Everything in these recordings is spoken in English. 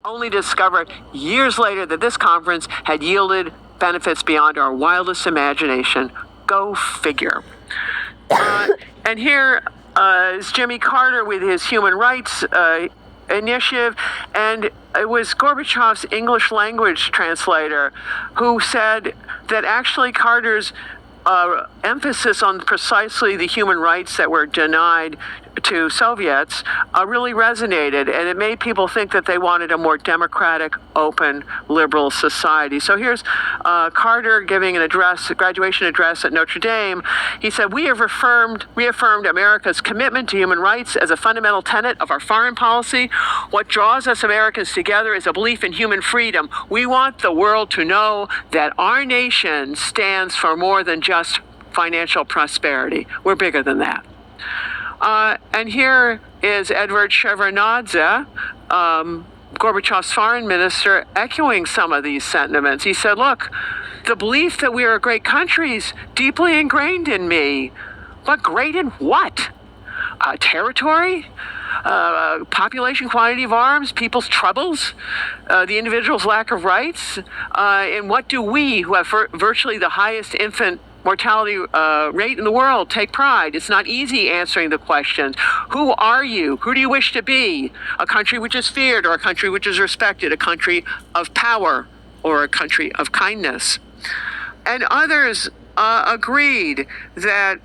only discovered years later that this conference had yielded benefits beyond our wildest imagination. Go figure. And here is Jimmy Carter with his human rights initiative, and it was Gorbachev's English language translator who said that actually Carter's emphasis on precisely the human rights that were denied to Soviets really resonated, and it made people think that they wanted a more democratic, open, liberal society. So here's Carter giving an address, a graduation address at Notre Dame. He said, "We have reaffirmed America's commitment to human rights as a fundamental tenet of our foreign policy. What draws us Americans together is a belief in human freedom. We want the world to know that our nation stands for more than just financial prosperity. We're bigger than that." And here is Edward Shevardnadze, Gorbachev's foreign minister, echoing some of these sentiments. He said, "Look, the belief that we are a great country is deeply ingrained in me. But great in what? Territory? Population, quantity of arms, people's troubles, the individual's lack of rights? And what do we, who have virtually the highest infant mortality rate in the world, take pride? It's not easy answering the questions. Who are you? Who do you wish to be? A country which is feared, or a country which is respected? A country of power, or a country of kindness?" And others agreed that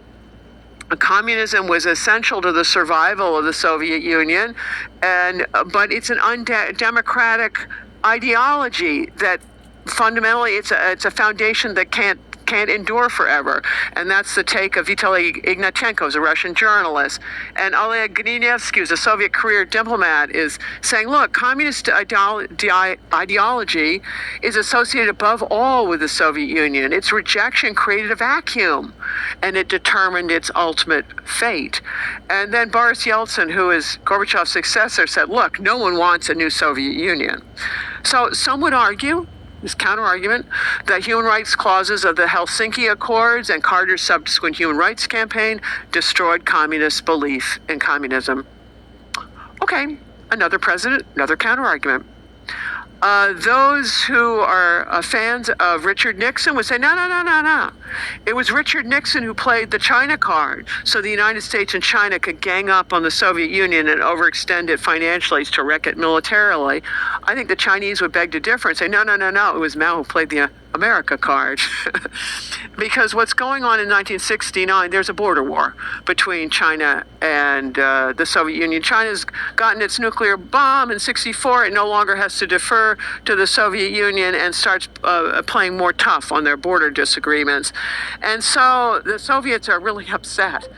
communism was essential to the survival of the Soviet Union, but it's an undemocratic ideology that fundamentally it's a foundation that can't endure forever. And that's the take of Vitaly Ignatyenko, who's a Russian journalist. And Oleg Gnievsky, who's a Soviet career diplomat, is saying, look, communist ideology is associated above all with the Soviet Union. Its rejection created a vacuum, and it determined its ultimate fate. And then Boris Yeltsin, who is Gorbachev's successor, said, look, no one wants a new Soviet Union. So some would argue, this counter-argument, that human rights clauses of the Helsinki Accords and Carter's subsequent human rights campaign destroyed communist belief in communism. Okay, another president, another counter-argument. Those who are fans of Richard Nixon would say, no. It was Richard Nixon who played the China card, so the United States and China could gang up on the Soviet Union and overextend it financially to wreck it militarily. I think the Chinese would beg to differ and say, no. It was Mao who played the America card. Because what's going on in 1969, there's a border war between China and the Soviet Union. China's gotten its nuclear bomb in 1964. It no longer has to defer to the Soviet Union and starts playing more tough on their border disagreements. And so the Soviets are really upset.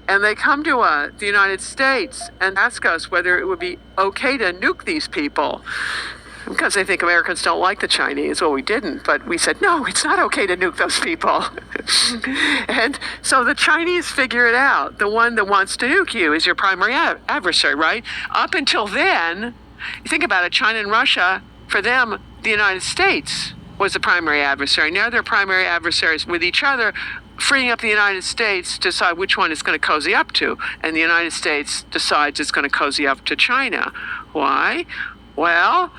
And they come to the United States and ask us whether it would be okay to nuke these people, because they think Americans don't like the Chinese. Well, we didn't, but we said, no, it's not okay to nuke those people. And so the Chinese figure it out. The one that wants to nuke you is your primary adversary, right? Up until then, you think about it, China and Russia, for them, the United States was the primary adversary. Now they're primary adversaries with each other, freeing up the United States to decide which one it's going to cozy up to. And the United States decides it's going to cozy up to China. Why? Well,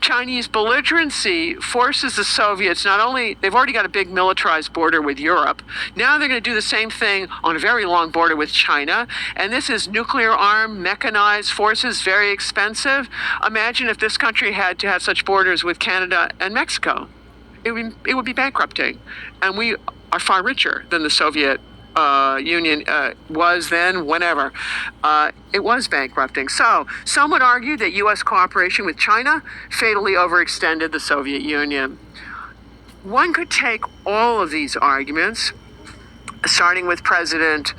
Chinese belligerency forces the Soviets, not only, they've already got a big militarized border with Europe, now they're going to do the same thing on a very long border with China, and this is nuclear-armed, mechanized forces, very expensive. Imagine if this country had to have such borders with Canada and Mexico. It would be bankrupting, and we are far richer than the Soviet Union was then, whenever. It was bankrupting. So some would argue that U.S. cooperation with China fatally overextended the Soviet Union. One could take all of these arguments, starting with President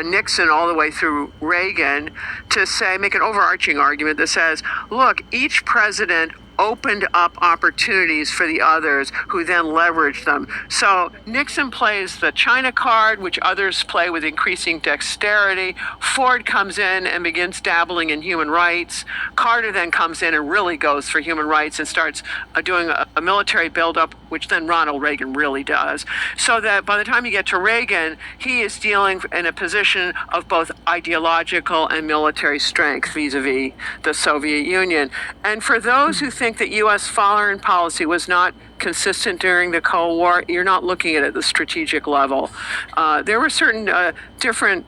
Nixon all the way through Reagan, to say, make an overarching argument that says, look, each president opened up opportunities for the others who then leveraged them. So Nixon plays the China card, which others play with increasing dexterity. Ford comes in and begins dabbling in human rights. Carter then comes in and really goes for human rights and starts doing a military buildup, which then Ronald Reagan really does. So that by the time you get to Reagan, he is dealing in a position of both ideological and military strength vis-a-vis the Soviet Union. And for those who think that U.S. foreign policy was not consistent during the Cold War, you're not looking at it at the strategic level. There were certain different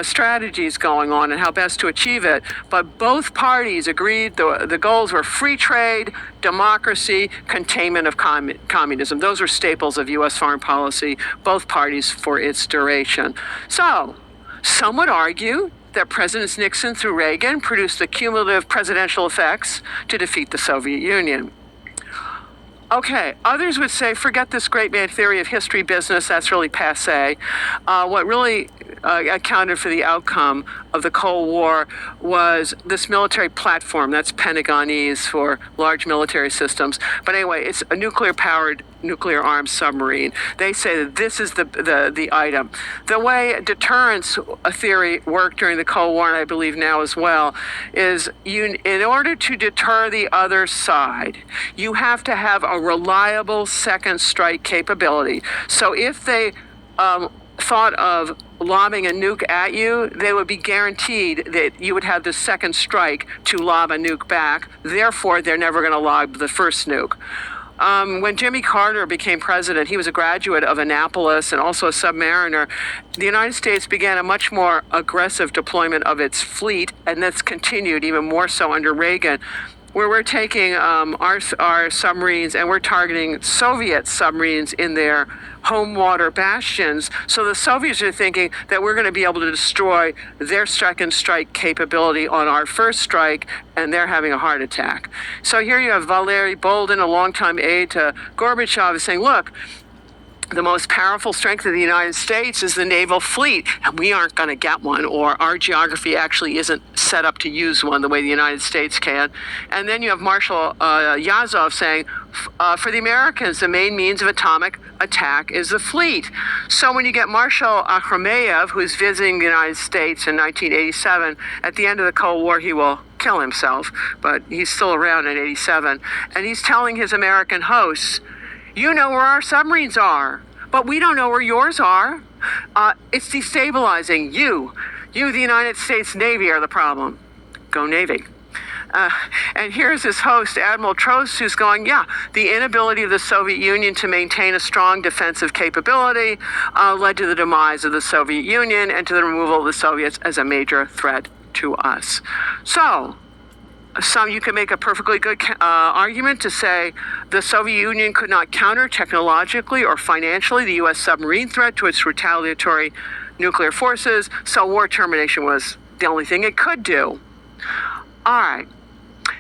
strategies going on and how best to achieve it, but both parties agreed the goals were free trade, democracy, containment of communism. Those were staples of U.S. foreign policy, both parties for its duration. So, some would argue that Presidents Nixon through Reagan produced the cumulative presidential effects to defeat the Soviet Union. Okay, others would say, forget this great man theory of history business, that's really passé. What really accounted for the outcome of the Cold War was this military platform, that's Pentagonese for large military systems. But anyway, it's a nuclear-powered, nuclear-armed submarine. They say that this is the item. The way deterrence theory worked during the Cold War, and I believe now as well, is in order to deter the other side, you have to have a reliable second strike capability. So if they thought of lobbing a nuke at you, they would be guaranteed that you would have the second strike to lob a nuke back. Therefore, they're never going to lob the first nuke. When Jimmy Carter became president, he was a graduate of Annapolis and also a submariner. The United States began a much more aggressive deployment of its fleet, and that's continued even more so under Reagan, where we're taking our submarines and we're targeting Soviet submarines in their home water bastions. So the Soviets are thinking that we're going to be able to destroy their second strike capability on our first strike, and they're having a heart attack. So here you have Valery Bolden, a longtime aide to Gorbachev, saying, look, the most powerful strength of the United States is the naval fleet, and we aren't going to get one, or our geography actually isn't set up to use one the way the United States can. And then you have Marshal Yazov saying, for the Americans, the main means of atomic attack is the fleet. So when you get Marshal Akhrameyev, who's visiting the United States in 1987, at the end of the Cold War, he will kill himself, but he's still around in 87, and he's telling his American hosts, you know where our submarines are, but we don't know where yours are. It's destabilizing. You, the United States Navy, are the problem. Go Navy. And here's his host, Admiral Trost, who's going, yeah, the inability of the Soviet Union to maintain a strong defensive capability led to the demise of the Soviet Union and to the removal of the Soviets as a major threat to us. So, you can make a perfectly good argument to say the Soviet Union could not counter technologically or financially the U.S. submarine threat to its retaliatory nuclear forces, so war termination was the only thing it could do. All right.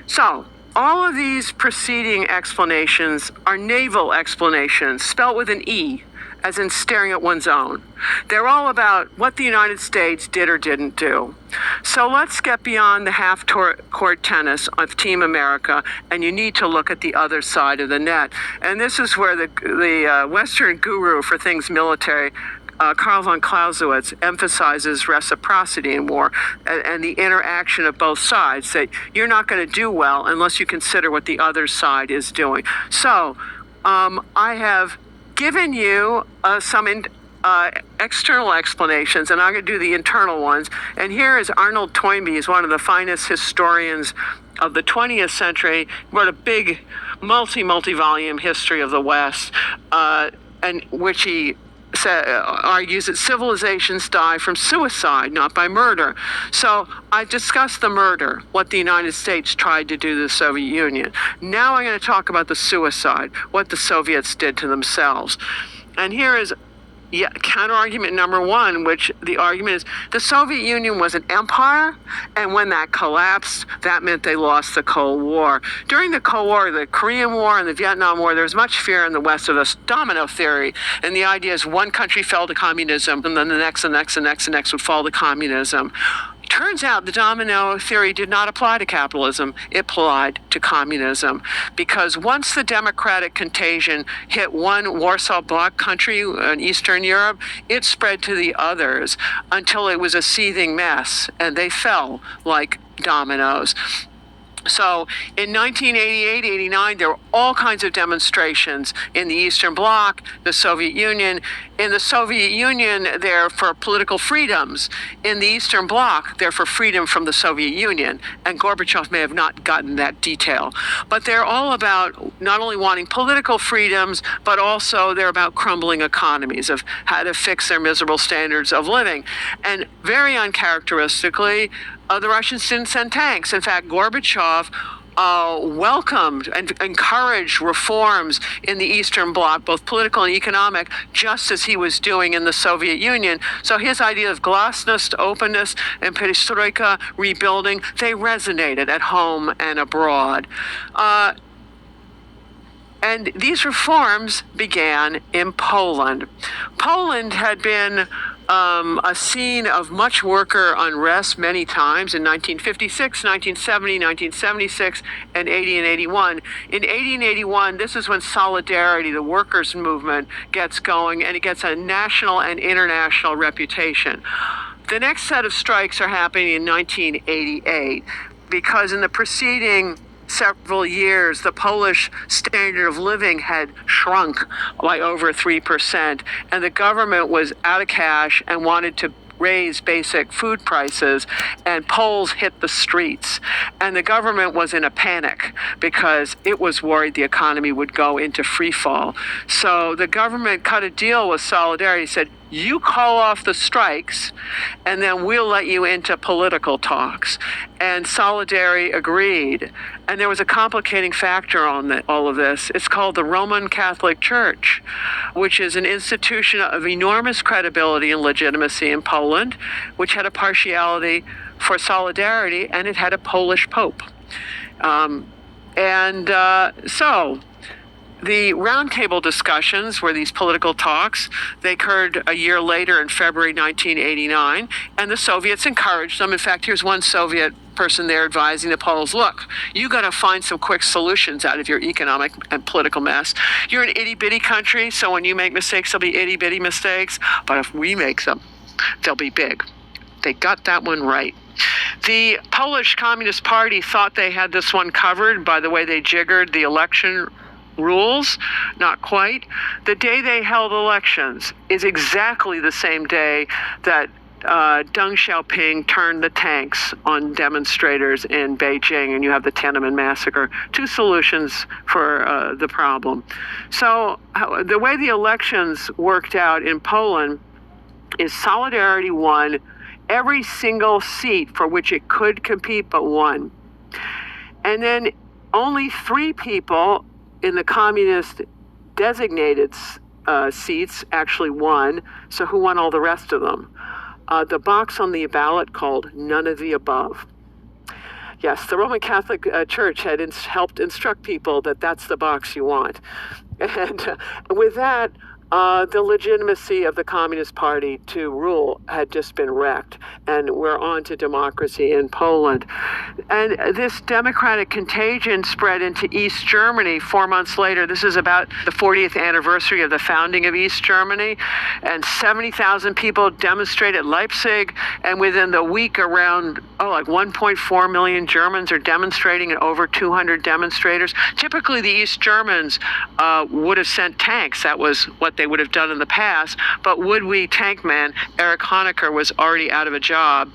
So all of these preceding explanations are naval explanations, spelt with an E, as in staring at one's own. They're all about what the United States did or didn't do. So let's get beyond the half-court tennis of Team America, and you need to look at the other side of the net. And this is where the Western guru for things military, Karl von Clausewitz, emphasizes reciprocity in war and the interaction of both sides, that you're not going to do well unless you consider what the other side is doing. So I have given you some external explanations, and I'm going to do the internal ones. And here is Arnold Toynbee. He's one of the finest historians of the 20th century. He wrote a big multi-volume history of the West, and which he argues that civilizations die from suicide, not by murder. So I discussed the murder, what the United States tried to do to the Soviet Union. Now I'm going to talk about the suicide, what the Soviets did to themselves. And here is counter-argument number one, which the argument is the Soviet Union was an empire, and when that collapsed, that meant they lost the Cold War. During the Cold War, the Korean War and the Vietnam War, there was much fear in the West of this domino theory, and the idea is one country fell to communism, and then the next would fall to communism. Turns out the domino theory did not apply to capitalism. It applied to communism, because once the democratic contagion hit one Warsaw Bloc country in Eastern Europe, it spread to the others until it was a seething mess, and they fell like dominoes. So in 1988-89, there were all kinds of demonstrations in the Eastern Bloc, the Soviet Union. In the Soviet Union, they're for political freedoms. In the Eastern Bloc, they're for freedom from the Soviet Union. And Gorbachev may have not gotten that detail. But they're all about not only wanting political freedoms, but also they're about crumbling economies, of how to fix their miserable standards of living. And very uncharacteristically, the Russians didn't send tanks. In fact, Gorbachev welcomed and encouraged reforms in the Eastern Bloc, both political and economic, just as he was doing in the Soviet Union. So his idea of glasnost, openness, and perestroika, rebuilding, they resonated at home and abroad. And these reforms began in Poland. Poland had been a scene of much worker unrest many times in 1956, 1970, 1976, and 80 and 81. In 80 and 81, this is when Solidarity, the workers' movement, gets going, and it gets a national and international reputation. The next set of strikes are happening in 1988, because in the preceding several years, the Polish standard of living had shrunk by over 3%, and the government was out of cash and wanted to raise basic food prices, and Poles hit the streets. And the government was in a panic because it was worried the economy would go into free fall. So the government cut a deal with Solidarity, said, you call off the strikes, and then we'll let you into political talks. And Solidarity agreed. And there was a complicating factor on all of this. It's called the Roman Catholic Church, which is an institution of enormous credibility and legitimacy in Poland, which had a partiality for Solidarity, and it had a Polish pope. So the roundtable discussions were these political talks. They occurred a year later in February 1989, and the Soviets encouraged them. In fact, here's one Soviet person there advising the Poles, look, you got to find some quick solutions out of your economic and political mess. You're an itty-bitty country, so when you make mistakes, there'll be itty-bitty mistakes, but if we make them, they'll be big. They got that one right. The Polish Communist Party thought they had this one covered by the way they jiggered the election rules. Not quite. The day they held elections is exactly the same day that Deng Xiaoping turned the tanks on demonstrators in Beijing, and you have the Tiananmen massacre. Two solutions for the problem. So the way the elections worked out in Poland is Solidarity won every single seat for which it could compete but one. And then only 3 people in the communist designated seats actually won. So who won all the rest of them? The box on the ballot called none of the above. Yes, the Roman Catholic Church had helped instruct people that that's the box you want. And with that, the legitimacy of the Communist Party to rule had just been wrecked, and we're on to democracy in Poland. And this democratic contagion spread into East Germany 4 months later. This is about the 40th anniversary of the founding of East Germany, and 70,000 people demonstrated at Leipzig, and within the week around, like 1.4 million Germans are demonstrating, and over 200 demonstrators. Typically, the East Germans would have sent tanks. That was what they would have done in the past, but would-be tank man Erich Honecker was already out of a job.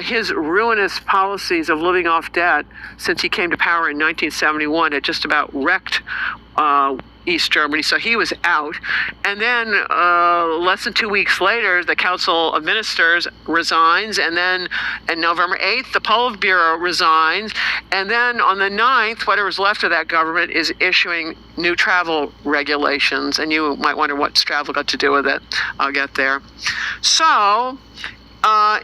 His ruinous policies of living off debt since he came to power in 1971 had just about wrecked East Germany, so he was out. And then less than 2 weeks later, the Council of Ministers resigns, and then on November 8th, the Politburo resigns, and then on the 9th, whatever's left of that government is issuing new travel regulations, and you might wonder what's travel got to do with it. I'll get there. So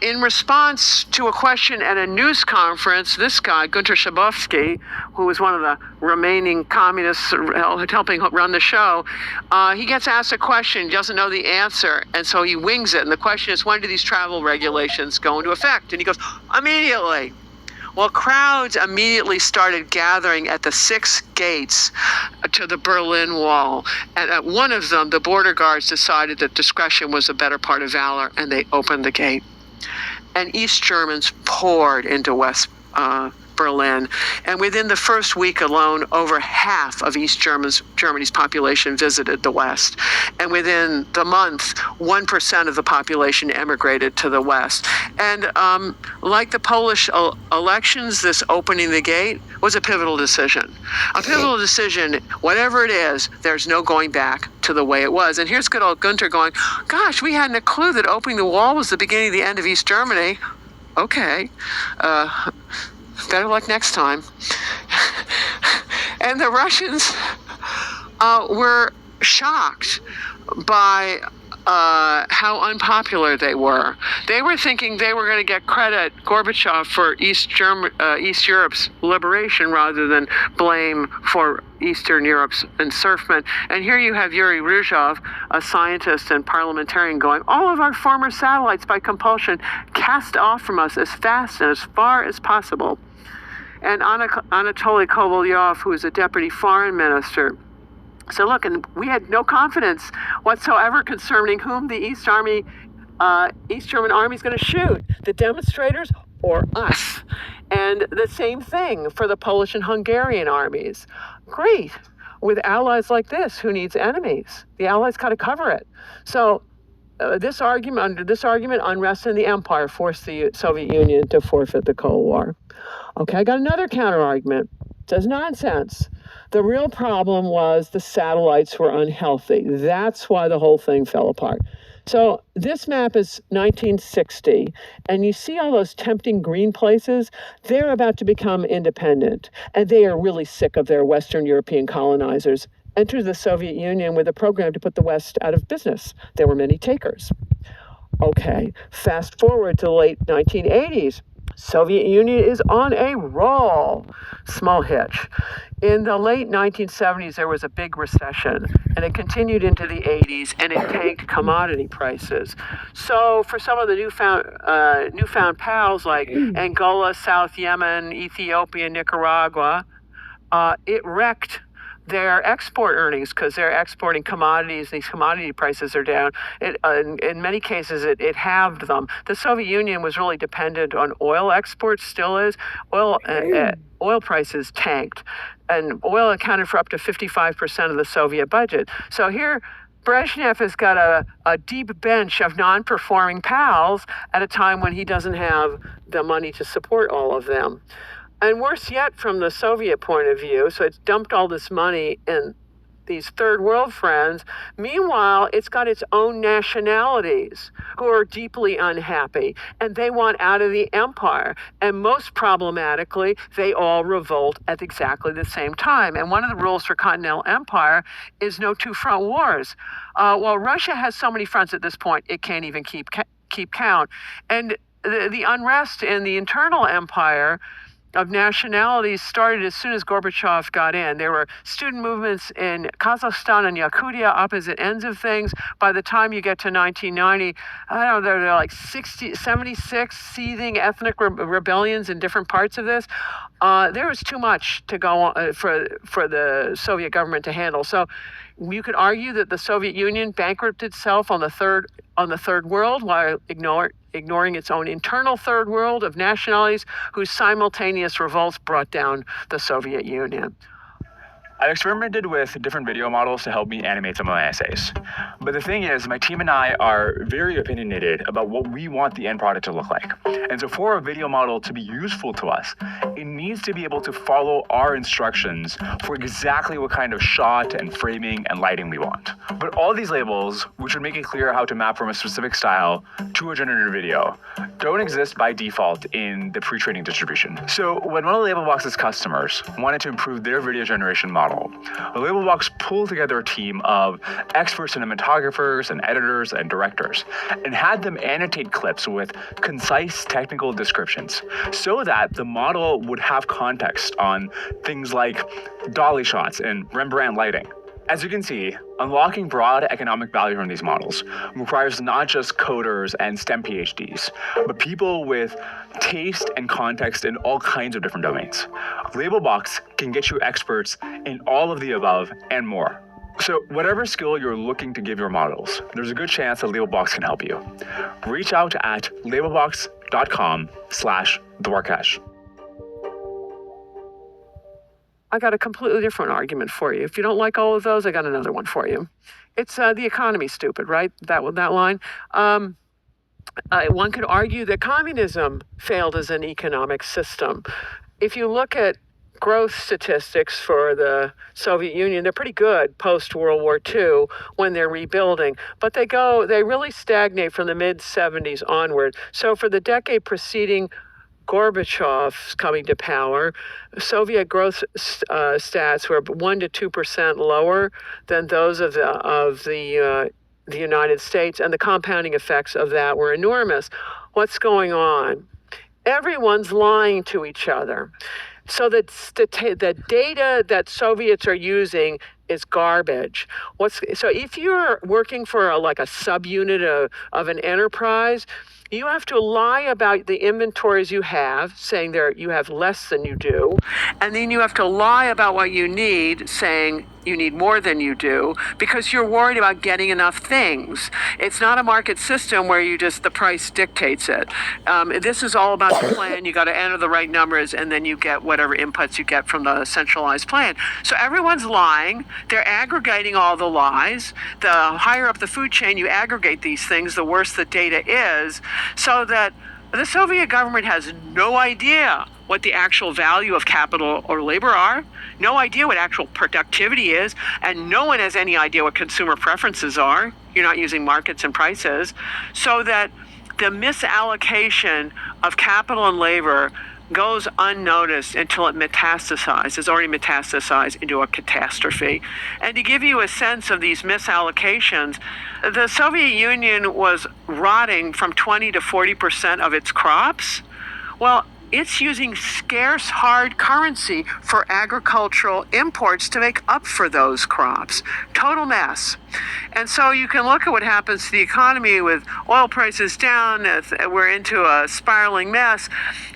in response to a question at a news conference, this guy, Gunter Schabowski, who was one of the remaining communists helping run the show, he gets asked a question, doesn't know the answer, and so he wings it. And the question is, when do these travel regulations go into effect? And he goes, immediately. Well, crowds immediately started gathering at the 6 gates to the Berlin Wall. And at one of them, the border guards decided that discretion was a better part of valor, and they opened the gate. And East Germans poured into West Berlin. And within the first week alone, over half of East Germany's population visited the West. And within the month, 1% of the population emigrated to the West. And like the Polish elections, this opening the gate was a pivotal decision. A pivotal decision, whatever it is, there's no going back to the way it was. And here's good old Gunter going, gosh, we hadn't a clue that opening the wall was the beginning of the end of East Germany. Okay. Better luck next time. And the Russians were shocked by how unpopular they were. They were thinking they were going to get credit, Gorbachev, for East Europe's liberation rather than blame for Eastern Europe's encirclement. And here you have Yuri Ryzhov, a scientist and parliamentarian, going, all of our former satellites by compulsion cast off from us as fast and as far as possible. And Anatoly Kovalyov, who is a deputy foreign minister, so look, and we had no confidence whatsoever concerning whom the East German army is going to shoot, the demonstrators or us. And the same thing for the Polish and Hungarian armies. Great. With allies like this, who needs enemies? The allies got to cover it. So under this argument, unrest in the empire forced the Soviet Union to forfeit the Cold War. Okay, I got another counter argument. It says nonsense. The real problem was the satellites were unhealthy. That's why the whole thing fell apart. So this map is 1960, and you see all those tempting green places? They're about to become independent, and they are really sick of their Western European colonizers. Entered the Soviet Union with a program to put the West out of business. There were many takers. Okay, fast forward to the late 1980s. Soviet Union is on a roll. Small hitch. In the late 1970s, there was a big recession, and it continued into the 80s, and it tanked commodity prices. So for some of the newfound pals like Angola, South Yemen, Ethiopia, Nicaragua, it wrecked their export earnings because they're exporting commodities. These commodity prices are down. In many cases, it halved them. The Soviet Union was really dependent on oil exports, still is. Oil prices tanked, and oil accounted for up to 55% of the Soviet budget. So here, Brezhnev has got a deep bench of non-performing pals at a time when he doesn't have the money to support all of them. And worse yet, from the Soviet point of view, so it's dumped all this money in these third world friends. Meanwhile, it's got its own nationalities who are deeply unhappy, and they want out of the empire. And most problematically, they all revolt at exactly the same time. And one of the rules for Continental Empire is no two-front wars. Well, Russia has so many fronts at this point, it can't even keep count. And the unrest in the internal empire of nationalities started as soon as Gorbachev got in. There were student movements in Kazakhstan and Yakutia, opposite ends of things. By the time you get to 1990, I don't know, there are like 76 seething ethnic rebellions in different parts of this. There was too much to go on for the Soviet government to handle. So you could argue that the Soviet Union bankrupted itself on the third world while ignoring its own internal third world of nationalities whose simultaneous revolts brought down the Soviet Union. I've experimented with different video models to help me animate some of my essays. But the thing is, my team and I are very opinionated about what we want the end product to look like. And so for a video model to be useful to us, it needs to be able to follow our instructions for exactly what kind of shot and framing and lighting we want. But all these labels, which would make it clear how to map from a specific style to a generated video, don't exist by default in the pre-training distribution. So when one of Labelbox's customers wanted to improve their video generation model, model. Labelbox pulled together a team of expert cinematographers and editors and directors and had them annotate clips with concise technical descriptions so that the model would have context on things like dolly shots and Rembrandt lighting. As you can see, unlocking broad economic value from these models requires not just coders and STEM PhDs, but people with taste and context in all kinds of different domains. Labelbox can get you experts in all of the above and more. So whatever skill you're looking to give your models, there's a good chance that Labelbox can help you. Reach out at labelbox.com/Dwarkesh. I got a completely different argument for you. If you don't like all of those, I got another one for you. It's the economy's stupid, right? That line. One could argue that communism failed as an economic system. If you look at growth statistics for the Soviet Union, they're pretty good post-World War II when they're rebuilding, but they really stagnate from the mid-70s onward. So for the decade preceding Gorbachev's coming to power, Soviet growth stats were 1% to 2% lower than those of the United States, and the compounding effects of that were enormous. What's going on? Everyone's lying to each other. So the data that Soviets are using is garbage. So if you're working for a subunit of an enterprise, you have to lie about the inventories you have, saying you have less than you do. And then you have to lie about what you need, saying you need more than you do, because you're worried about getting enough things. It's not a market system where the price dictates it. This is all about the plan. You got to enter the right numbers, and then you get whatever inputs you get from the centralized plan. So everyone's lying. They're aggregating all the lies. The higher up the food chain you aggregate these things, the worse the data is, so that the Soviet government has no idea what the actual value of capital or labor are, no idea what actual productivity is, and no one has any idea what consumer preferences are. You're not using markets and prices. So that the misallocation of capital and labor goes unnoticed until it metastasizes. It's already metastasized into a catastrophe. And to give you a sense of these misallocations, the Soviet Union was rotting from 20 to 40% of its crops. Well, it's using scarce hard currency for agricultural imports to make up for those crops. Total mess. And so you can look at what happens to the economy with oil prices down. We're into a spiraling mess.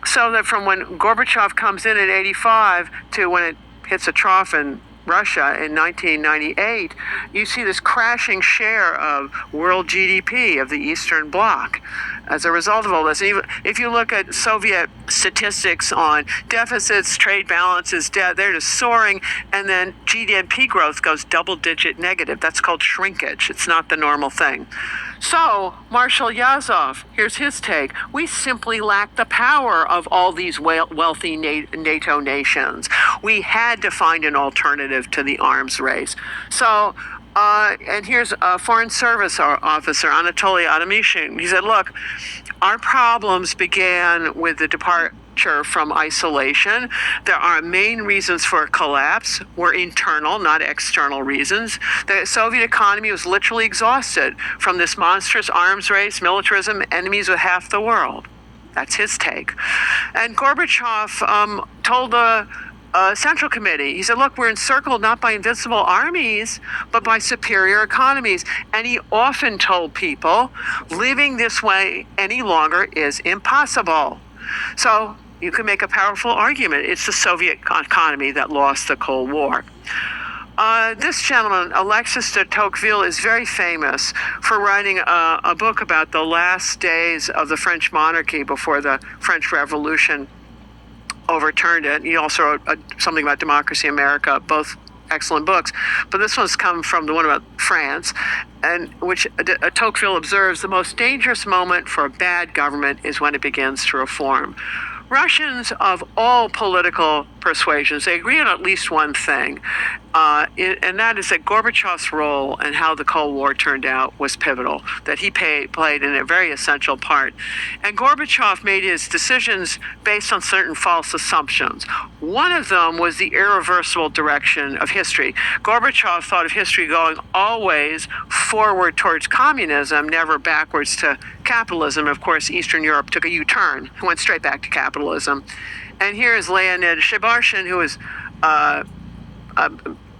So that from when Gorbachev comes in 85 to when it hits a trough in Russia in 1998, you see this crashing share of world GDP of the Eastern Bloc as a result of all this. And if you look at Soviet statistics on deficits, trade balances, debt, they're just soaring, and then GDP growth goes double-digit negative. That's called shrinkage. It's not the normal thing. So, Marshal Yazov, here's his take. We simply lack the power of all these wealthy NATO nations. We had to find an alternative to the arms race. So, and here's a Foreign Service officer, Anatoly Adamishin. He said, look, our problems began with the departure from isolation. There are main reasons for collapse were internal, not external reasons. The Soviet economy was literally exhausted from this monstrous arms race, militarism, enemies with half the world. That's his take. And Gorbachev told the Central Committee, he said, look, we're encircled not by invincible armies, but by superior economies. And he often told people, living this way any longer is impossible. So you can make a powerful argument. It's the Soviet economy that lost the Cold War. This gentleman, Alexis de Tocqueville, is very famous for writing a book about the last days of the French monarchy before the French Revolution overturned it. He also wrote something about Democracy in America, both excellent books. But this one's come from the one about France, and which Tocqueville observes the most dangerous moment for a bad government is when it begins to reform. Russians of all political persuasions, they agree on at least one thing, and that is that Gorbachev's role and how the Cold War turned out was pivotal, that he played in a very essential part. And Gorbachev made his decisions based on certain false assumptions. One of them was the irreversible direction of history. Gorbachev thought of history going always forward towards communism, never backwards to capitalism. Of course, Eastern Europe took a U-turn, went straight back to capitalism. And here is Leonid Shebarshin, who is a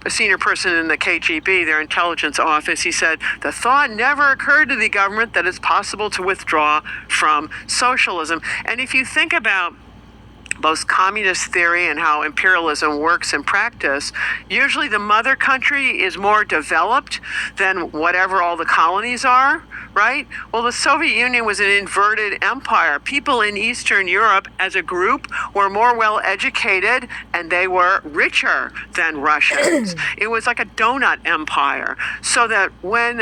senior person in the KGB, their intelligence office. He said, the thought never occurred to the government that it's possible to withdraw from socialism. And if you think about both communist theory and how imperialism works in practice, usually the mother country is more developed than whatever all the colonies are, right? Well, the Soviet Union was an inverted empire. People in Eastern Europe as a group were more well educated and they were richer than Russians. It was like a donut empire. So that when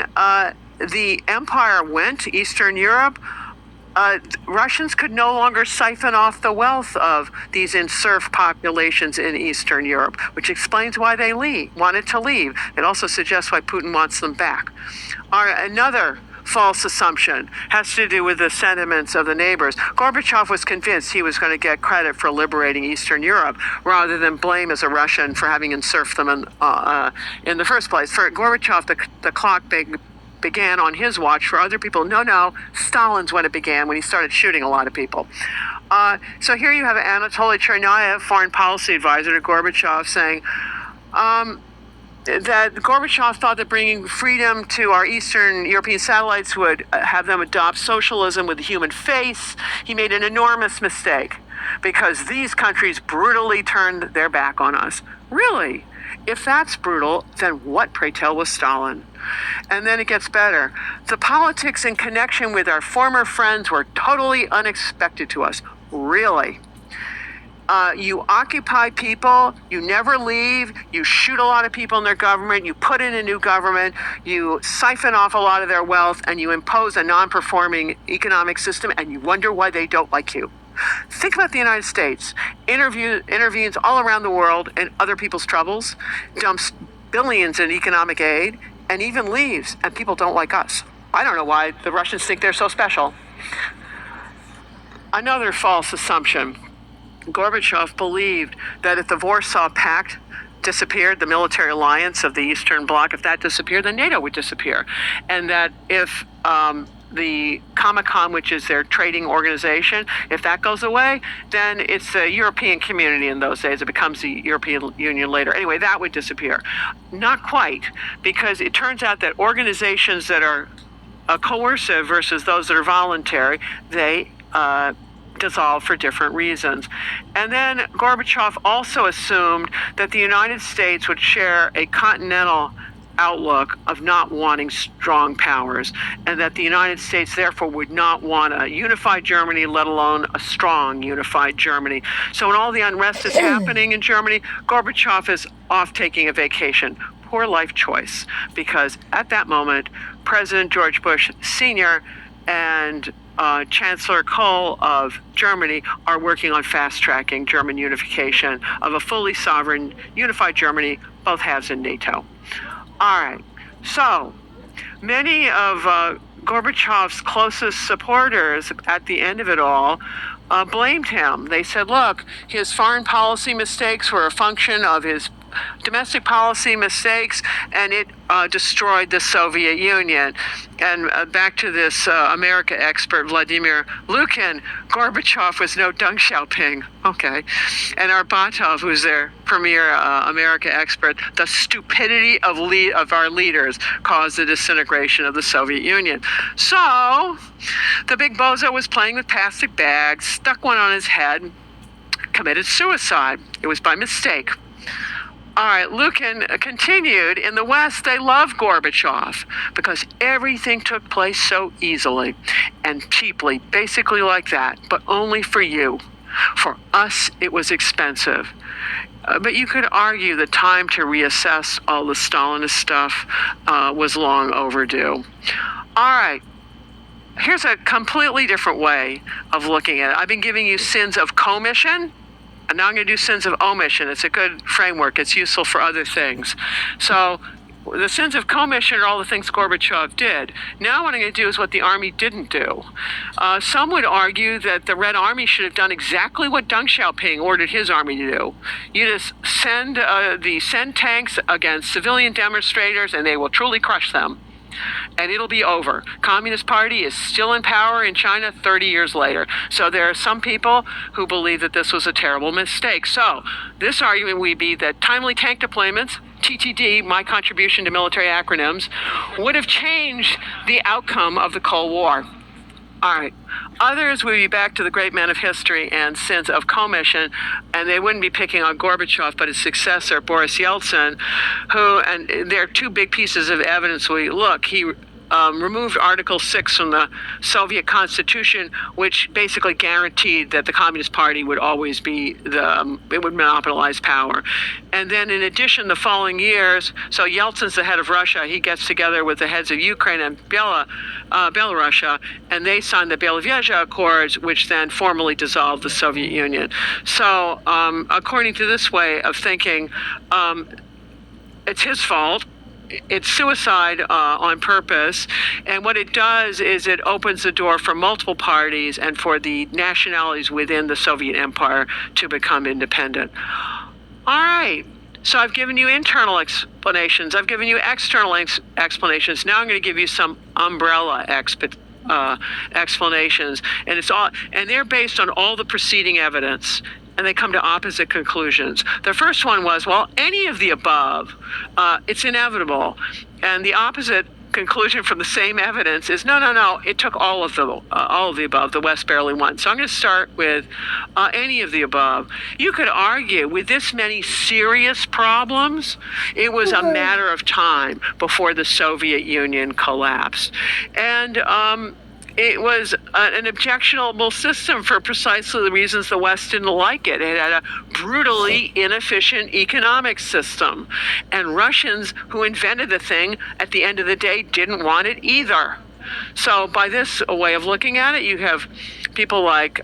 the empire went to Eastern Europe, Russians could no longer siphon off the wealth of these serf populations in Eastern Europe, which explains why they wanted to leave. It also suggests why Putin wants them back. Another false assumption has to do with the sentiments of the neighbors. Gorbachev was convinced he was going to get credit for liberating Eastern Europe rather than blame as a Russian for having serfed them in the first place. For Gorbachev, the clock began on his watch. For other people, no, Stalin's when it began, when he started shooting a lot of people. So here you have Anatoly Chernayev, foreign policy advisor to Gorbachev, saying that Gorbachev thought that bringing freedom to our Eastern European satellites would have them adopt socialism with a human face. He made an enormous mistake because these countries brutally turned their back on us. Really? If that's brutal, then what, pray tell, was Stalin? And then it gets better. The politics in connection with our former friends were totally unexpected to us. Really. You occupy people, you never leave, you shoot a lot of people in their government, you put in a new government, you siphon off a lot of their wealth, and you impose a non-performing economic system, and you wonder why they don't like you. Think about the United States. Intervenes all around the world in other people's troubles, dumps billions in economic aid, and even leaves, and people don't like us. I don't know why the Russians think they're so special. Another false assumption. Gorbachev believed that if the Warsaw Pact disappeared, the military alliance of the Eastern Bloc, if that disappeared, then NATO would disappear. And that if the Comecon, which is their trading organization, if that goes away, then it's the European community in those days. It becomes the European Union later. Anyway, that would disappear. Not quite, because it turns out that organizations that are coercive versus those that are voluntary, they dissolve for different reasons. And then Gorbachev also assumed that the United States would share a continental outlook of not wanting strong powers, and that the United States therefore would not want a unified Germany, let alone a strong unified Germany. So when all the unrest is happening in Germany, Gorbachev is off taking a vacation. Poor life choice, because at that moment, President George Bush Sr. and Chancellor Kohl of Germany are working on fast-tracking German unification of a fully sovereign, unified Germany, both halves in NATO. All right, so many of Gorbachev's closest supporters at the end of it all blamed him. They said, look, his foreign policy mistakes were a function of his domestic policy mistakes, and it destroyed the Soviet Union. And back to this America expert, Vladimir Lukin, Gorbachev was no Deng Xiaoping. Okay. And Arbatov, who's their premier America expert, the stupidity of our leaders caused the disintegration of the Soviet Union. So the big bozo was playing with plastic bags, stuck one on his head, committed suicide. It was by mistake. All right, Lukin continued, in the West, they love Gorbachev because everything took place so easily and cheaply, basically like that, but only for you. For us, it was expensive. But you could argue the time to reassess all the Stalinist stuff was long overdue. All right. here's a completely different way of looking at it. I've been giving you sins of commission, and now I'm going to do sins of omission. It's a good framework. It's useful for other things. So the sins of commission are all the things Gorbachev did. Now what I'm going to do is what the army didn't do. Some would argue that the Red Army should have done exactly what Deng Xiaoping ordered his army to do. You just send tanks against civilian demonstrators, and they will truly crush them. And it'll be over. Communist Party is still in power in China 30 years later. So there are some people who believe that this was a terrible mistake. So this argument would be that timely tank deployments, TTD, my contribution to military acronyms, would have changed the outcome of the Cold War. All right. Others would be back to the great men of history and sins of commission, and they wouldn't be picking on Gorbachev, but his successor, Boris Yeltsin, who, and there are two big pieces of evidence we look. He removed Article 6 from the Soviet Constitution, which basically guaranteed that the Communist Party would always be it would monopolize power. And then in addition, the following years, so Yeltsin's the head of Russia, he gets together with the heads of Ukraine and Belarus, and they signed the Belovezh Accords, which then formally dissolved the Soviet Union. So according to this way of thinking, it's his fault. It's suicide on purpose, and what it does is it opens the door for multiple parties and for the nationalities within the Soviet Empire to become independent. All right, so I've given you internal explanations. I've given you external explanations. Now I'm going to give you some umbrella explanations, and they're based on all the preceding evidence. And they come to opposite conclusions. The first one was, well, any of the above, it's inevitable. And the opposite conclusion from the same evidence is, no, it took all of the above. The West barely won. So I'm going to start with any of the above. You could argue with this many serious problems, it was a matter of time before the Soviet Union collapsed. And it was an objectionable system for precisely the reasons the West didn't like it. It had a brutally inefficient economic system. And Russians who invented the thing, at the end of the day, didn't want it either. So by this way of looking at it, you have people like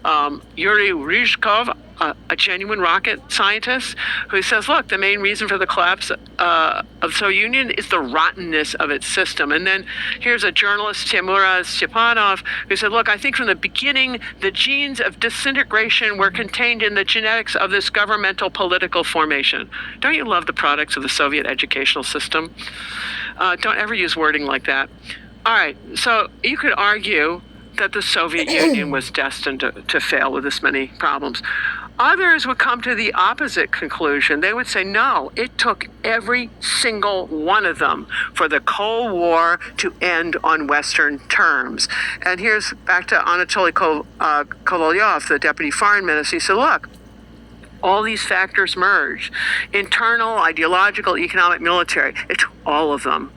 Yuri Ryzhkov, a genuine rocket scientist, who says, look, the main reason for the collapse of the Soviet Union is the rottenness of its system. And then here's a journalist, Timura Stepanov, who said, look, I think from the beginning, the genes of disintegration were contained in the genetics of this governmental political formation. Don't you love the products of the Soviet educational system? Don't ever use wording like that. All right, so you could argue that the Soviet Union was destined to fail with this many problems. Others would come to the opposite conclusion. They would say, no, it took every single one of them for the Cold War to end on Western terms. And here's back to Anatoly Kovalyov, the deputy foreign minister. He said, look, all these factors merged. Internal, ideological, economic, military. It took all of them.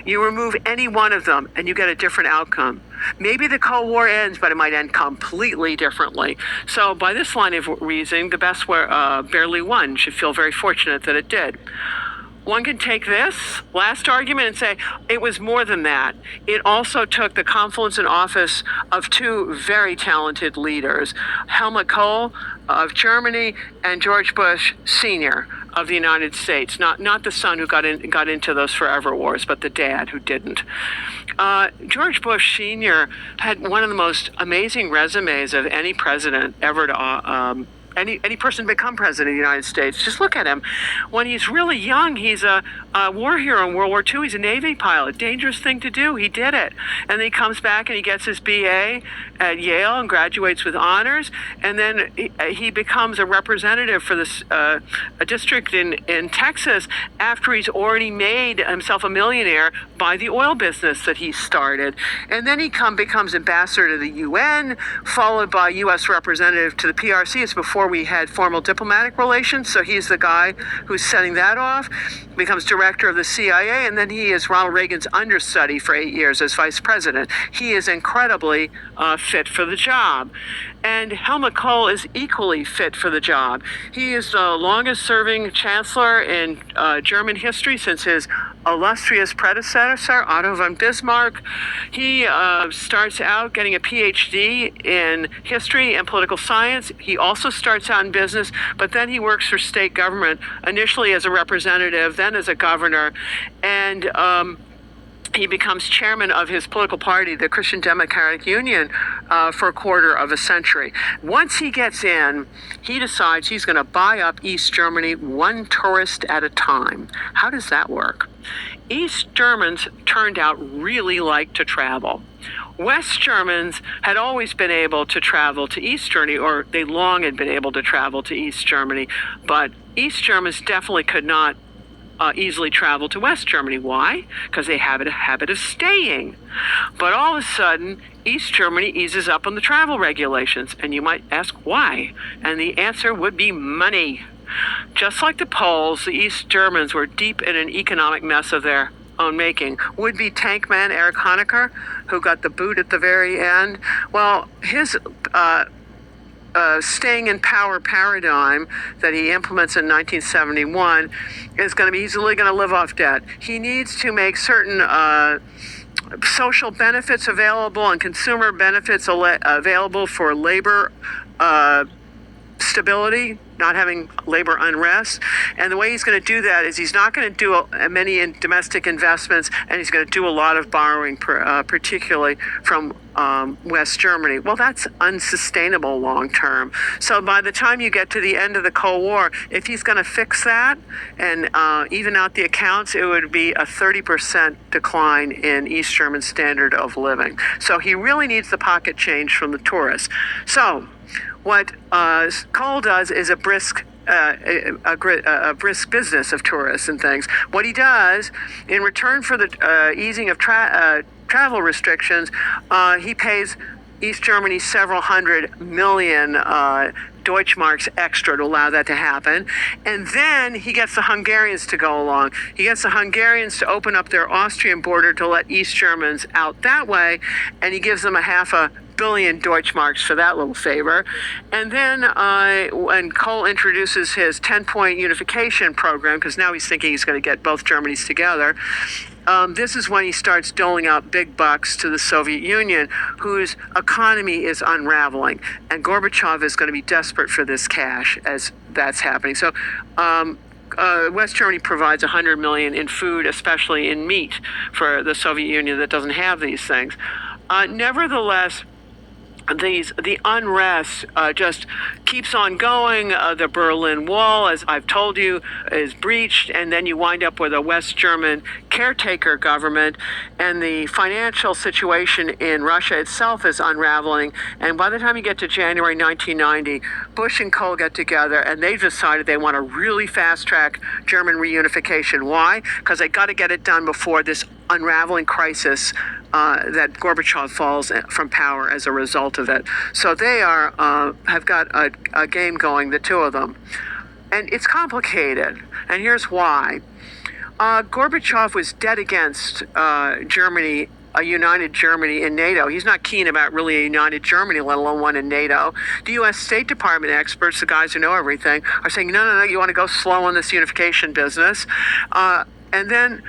You remove any one of them and you get a different outcome. Maybe the Cold War ends, but it might end completely differently. So by this line of reasoning, the best barely won should feel very fortunate that it did. One can take this last argument and say it was more than that. It also took the confluence in office of two very talented leaders, Helmut Kohl of Germany and George Bush Sr. of the United States. Not the son who got into those forever wars, but the dad who didn't. George Bush Sr. had one of the most amazing resumes of any president ever to any person become president of the United States. Just look at him. When he's really young, he's a war hero in World War II. He's a Navy pilot. Dangerous thing to do. He did it. And then he comes back and he gets his BA at Yale and graduates with honors. And then he becomes a representative for this a district in Texas after he's already made himself a millionaire by the oil business that he started. And then he becomes ambassador to the UN, followed by U.S. representative to the PRC. It's before before we had formal diplomatic relations. So he's the guy who's setting that off, becomes director of the CIA, and then he is Ronald Reagan's understudy for 8 years as vice president. He is incredibly fit for the job. And Helmut Kohl is equally fit for the job. He is the longest serving chancellor in German history since his illustrious predecessor, Otto von Bismarck. He starts out getting a PhD in history and political science. He also starts out in business, but then he works for state government, initially as a representative, then as a governor, and he becomes chairman of his political party, the Christian Democratic Union, for a quarter of a century. Once he gets in, he decides he's going to buy up East Germany one tourist at a time. How does that work? East Germans turned out really like to travel. West Germans had always been able to travel to East Germany, or they long had been able to travel to East Germany, but East Germans definitely could not easily travel to West Germany. Why? Because they have a habit of staying. But all of a sudden, East Germany eases up on the travel regulations. And you might ask why? And the answer would be money. Just like the Poles, the East Germans were deep in an economic mess of their own making. Would-be tank man Erich Honecker, who got the boot at the very end, well, his staying in power paradigm that he implements in 1971 is going to be, he's really going to live off debt. He needs to make certain social benefits available and consumer benefits available for labor stability, not having labor unrest. And the way he's going to do that is he's not going to do many domestic investments, and he's going to do a lot of borrowing, particularly from West Germany. Well, that's unsustainable long term. So by the time you get to the end of the Cold War, if he's going to fix that and even out the accounts, it would be a 30% decline in East German standard of living. So he really needs the pocket change from the tourists. So what Kohl does is a brisk business of tourists and things. What he does in return for the easing of travel restrictions, he pays East Germany several hundred million Deutschmarks extra to allow that to happen. And then he gets the Hungarians to go along. He gets the Hungarians to open up their Austrian border to let East Germans out that way, and he gives them a $500 million Deutschmarks for that little favor. And then when Kohl introduces his 10-point unification program, because now he's thinking he's going to get both Germanys together, this is when he starts doling out big bucks to the Soviet Union, whose economy is unraveling. And Gorbachev is going to be desperate for this cash as that's happening. So West Germany provides $100 million in food, especially in meat, for the Soviet Union that doesn't have these things. Nevertheless, the unrest just keeps on going. The Berlin Wall, as I've told you, is breached, and then you wind up with a West German caretaker government, and the financial situation in Russia itself is unraveling. And by the time you get to January 1990, Bush and Kohl get together, and they've decided they want to really fast-track German reunification. Why? Because they got to get it done before this unraveling crisis that Gorbachev falls from power as a result of it. So they have got a game going, the two of them. And it's complicated, and here's why. Gorbachev was dead against Germany, a united Germany in NATO. He's not keen about really a united Germany, let alone one in NATO. The U.S. State Department experts, the guys who know everything, are saying, no, you want to go slow on this unification business. And then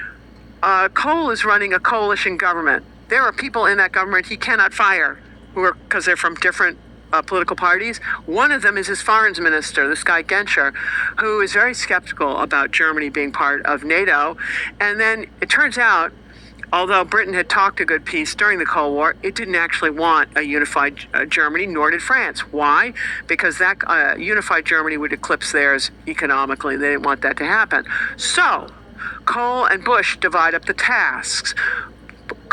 Kohl is running a coalition government. There are people in that government he cannot fire because they're from different political parties. One of them is his foreign minister, this guy Genscher, who is very skeptical about Germany being part of NATO. And then it turns out, although Britain had talked a good piece during the Cold War, it didn't actually want a unified Germany, nor did France. Why? Because that unified Germany would eclipse theirs economically. They didn't want that to happen. So Kohl and Bush divide up the tasks.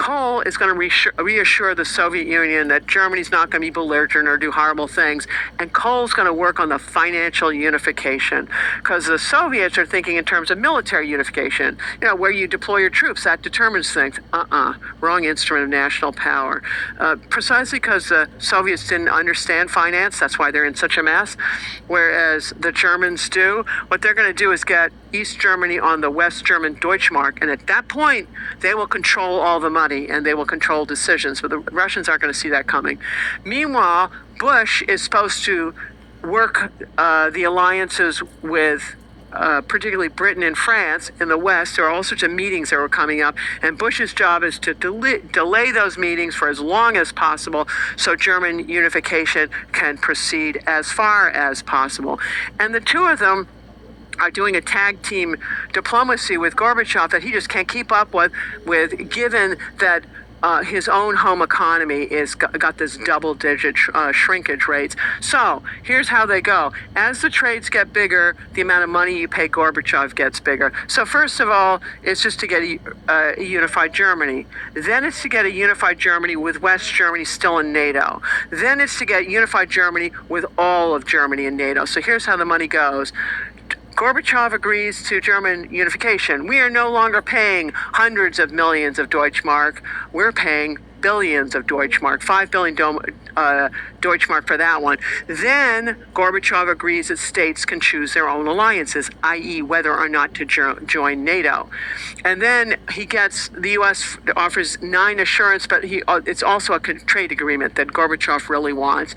Kohl is going to reassure the Soviet Union that Germany's not going to be belligerent or do horrible things. And Kohl's going to work on the financial unification, because the Soviets are thinking in terms of military unification, where you deploy your troops, that determines things. Wrong instrument of national power. Precisely because the Soviets didn't understand finance, that's why they're in such a mess, whereas the Germans do. What they're going to do is get East Germany on the West German Deutschmark, and at that point, they will control all the money and they will control decisions, but the Russians aren't going to see that coming. Meanwhile, Bush is supposed to work the alliances with particularly Britain and France in the West. There are all sorts of meetings that were coming up, and Bush's job is to delay those meetings for as long as possible so German unification can proceed as far as possible. And the two of them are doing a tag team diplomacy with Gorbachev that he just can't keep up with given that his own home economy is got this double-digit shrinkage rates. So here's how they go. As the trades get bigger, the amount of money you pay Gorbachev gets bigger. So first of all, it's just to get a unified Germany. Then it's to get a unified Germany with West Germany still in NATO. Then it's to get unified Germany with all of Germany in NATO. So here's how the money goes. Gorbachev agrees to German unification. We are no longer paying hundreds of millions of Deutschmark. We're paying billions of Deutschmark, 5 billion Deutschmark for that one. Then Gorbachev agrees that states can choose their own alliances, i.e. whether or not to join NATO. And then the U.S. offers 9 assurance, but it's also a trade agreement that Gorbachev really wants.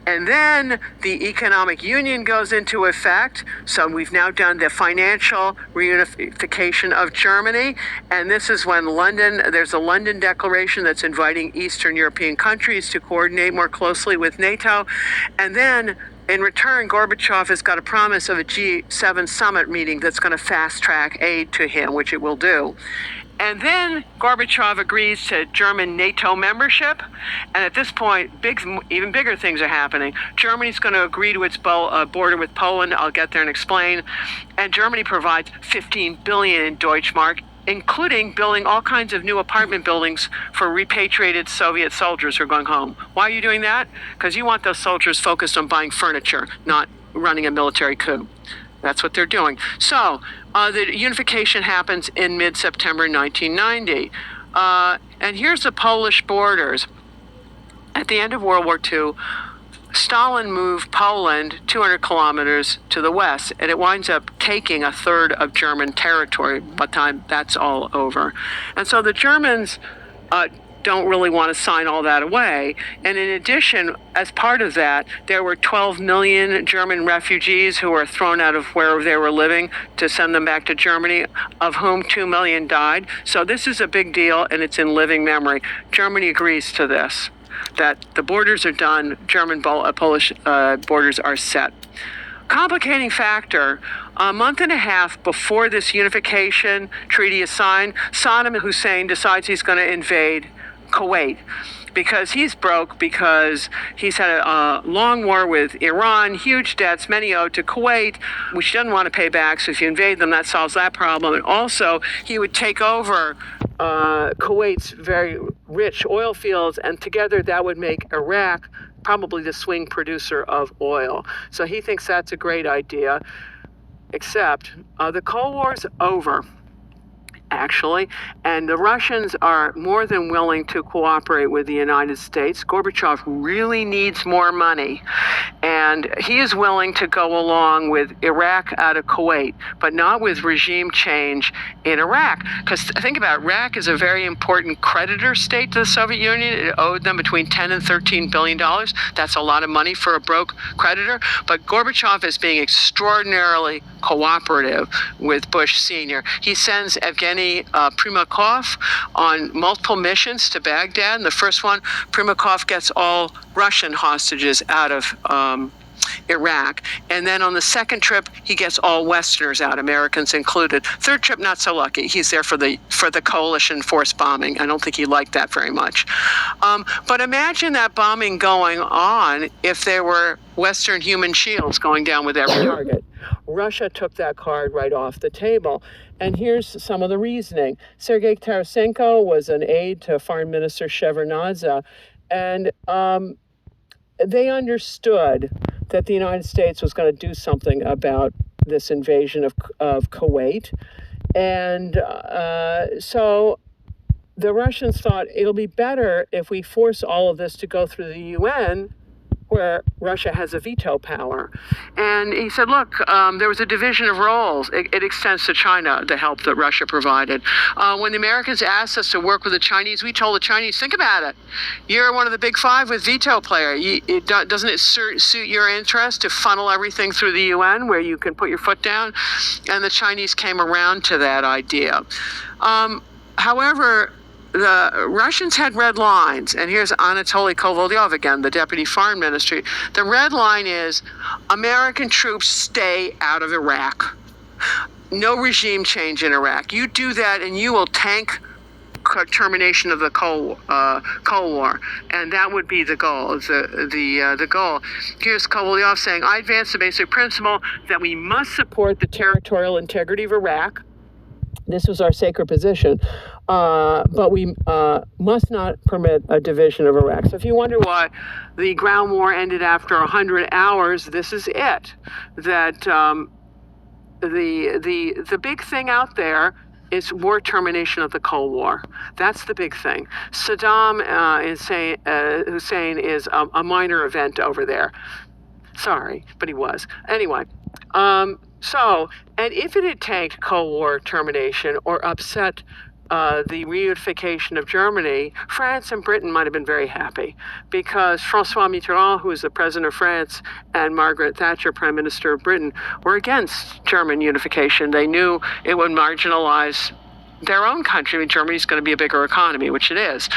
And then the economic union goes into effect. So we've now done the financial reunification of Germany. And this is when there's a London Declaration that's inviting Eastern European countries to coordinate more closely with NATO. And then in return, Gorbachev has got a promise of a G7 summit meeting that's going to fast-track aid to him, which it will do. And then Gorbachev agrees to German NATO membership. And at this point, even bigger things are happening. Germany's going to agree to its border with Poland. I'll get there and explain. And Germany provides 15 billion in Deutschmark, including building all kinds of new apartment buildings for repatriated Soviet soldiers who are going home. Why are you doing that? Because you want those soldiers focused on buying furniture, not running a military coup. That's what they're doing. So the unification happens in mid-September 1990. And here's the Polish borders. At the end of World War II, Stalin moved Poland 200 kilometers to the west, and it winds up taking a third of German territory by the time that's all over. And so the Germans don't really want to sign all that away. And in addition, as part of that, there were 12 million German refugees who were thrown out of where they were living to send them back to Germany, of whom 2 million died. So this is a big deal, and it's in living memory. Germany agrees to this, that the borders are done, Polish borders are set. Complicating factor, a month and a half before this unification treaty is signed, Saddam Hussein decides he's going to invade Kuwait because he's broke, because he's had a long war with Iran, huge debts, many owed to Kuwait, which he doesn't want to pay back. So if you invade them, that solves that problem. And also, he would take over Kuwait's very rich oil fields, and together that would make Iraq probably the swing producer of oil. So he thinks that's a great idea, except the Cold War's over, actually, and the Russians are more than willing to cooperate with the United States. Gorbachev really needs more money, and he is willing to go along with Iraq out of Kuwait, but not with regime change in Iraq. Because think about it, Iraq is a very important creditor state to the Soviet Union. It owed them between $10 and $13 billion. That's a lot of money for a broke creditor. But Gorbachev is being extraordinarily cooperative with Bush Sr. He sends Evgeny Primakov on multiple missions to Baghdad. And the first one, Primakov gets all Russian hostages out of Iraq. And then on the second trip, he gets all Westerners out, Americans included. Third trip, not so lucky. He's there for the coalition force bombing. I don't think he liked that very much. But imagine that bombing going on if there were Western human shields going down with every target. Russia took that card right off the table. And here's some of the reasoning. Sergei Tarasenko was an aide to Foreign Minister Shevardnadze, and they understood that the United States was going to do something about this invasion of Kuwait. And so the Russians thought it'll be better if we force all of this to go through the UN, where Russia has a veto power. And he said, look, there was a division of roles. It extends to China, the help that Russia provided. When the Americans asked us to work with the Chinese, we told the Chinese, think about it. You're one of the big five with veto player. Doesn't it suit your interest to funnel everything through the UN where you can put your foot down? And the Chinese came around to that idea. However, the Russians had red lines, and here's Anatoly Kovalyov again, the deputy foreign ministry. The red line is American troops stay out of Iraq. No regime change in Iraq. You do that and you will tank termination of the Cold War, and that would be the goal. The goal. Here's Kovalyov saying, I advance the basic principle that we must support the territorial integrity of Iraq. This was our sacred position, but we must not permit a division of Iraq. So if you wonder why the ground war ended after 100 hours, this is it. That the big thing out there is war termination of the Cold War. That's the big thing. Saddam Hussein is a minor event over there. Sorry, but he was. Anyway. And if it had tanked Cold War termination or upset the reunification of Germany, France and Britain might have been very happy, because François Mitterrand, who was the president of France, and Margaret Thatcher, prime minister of Britain, were against German unification. They knew it would marginalize their own country. I mean, Germany's going to be a bigger economy, which it is.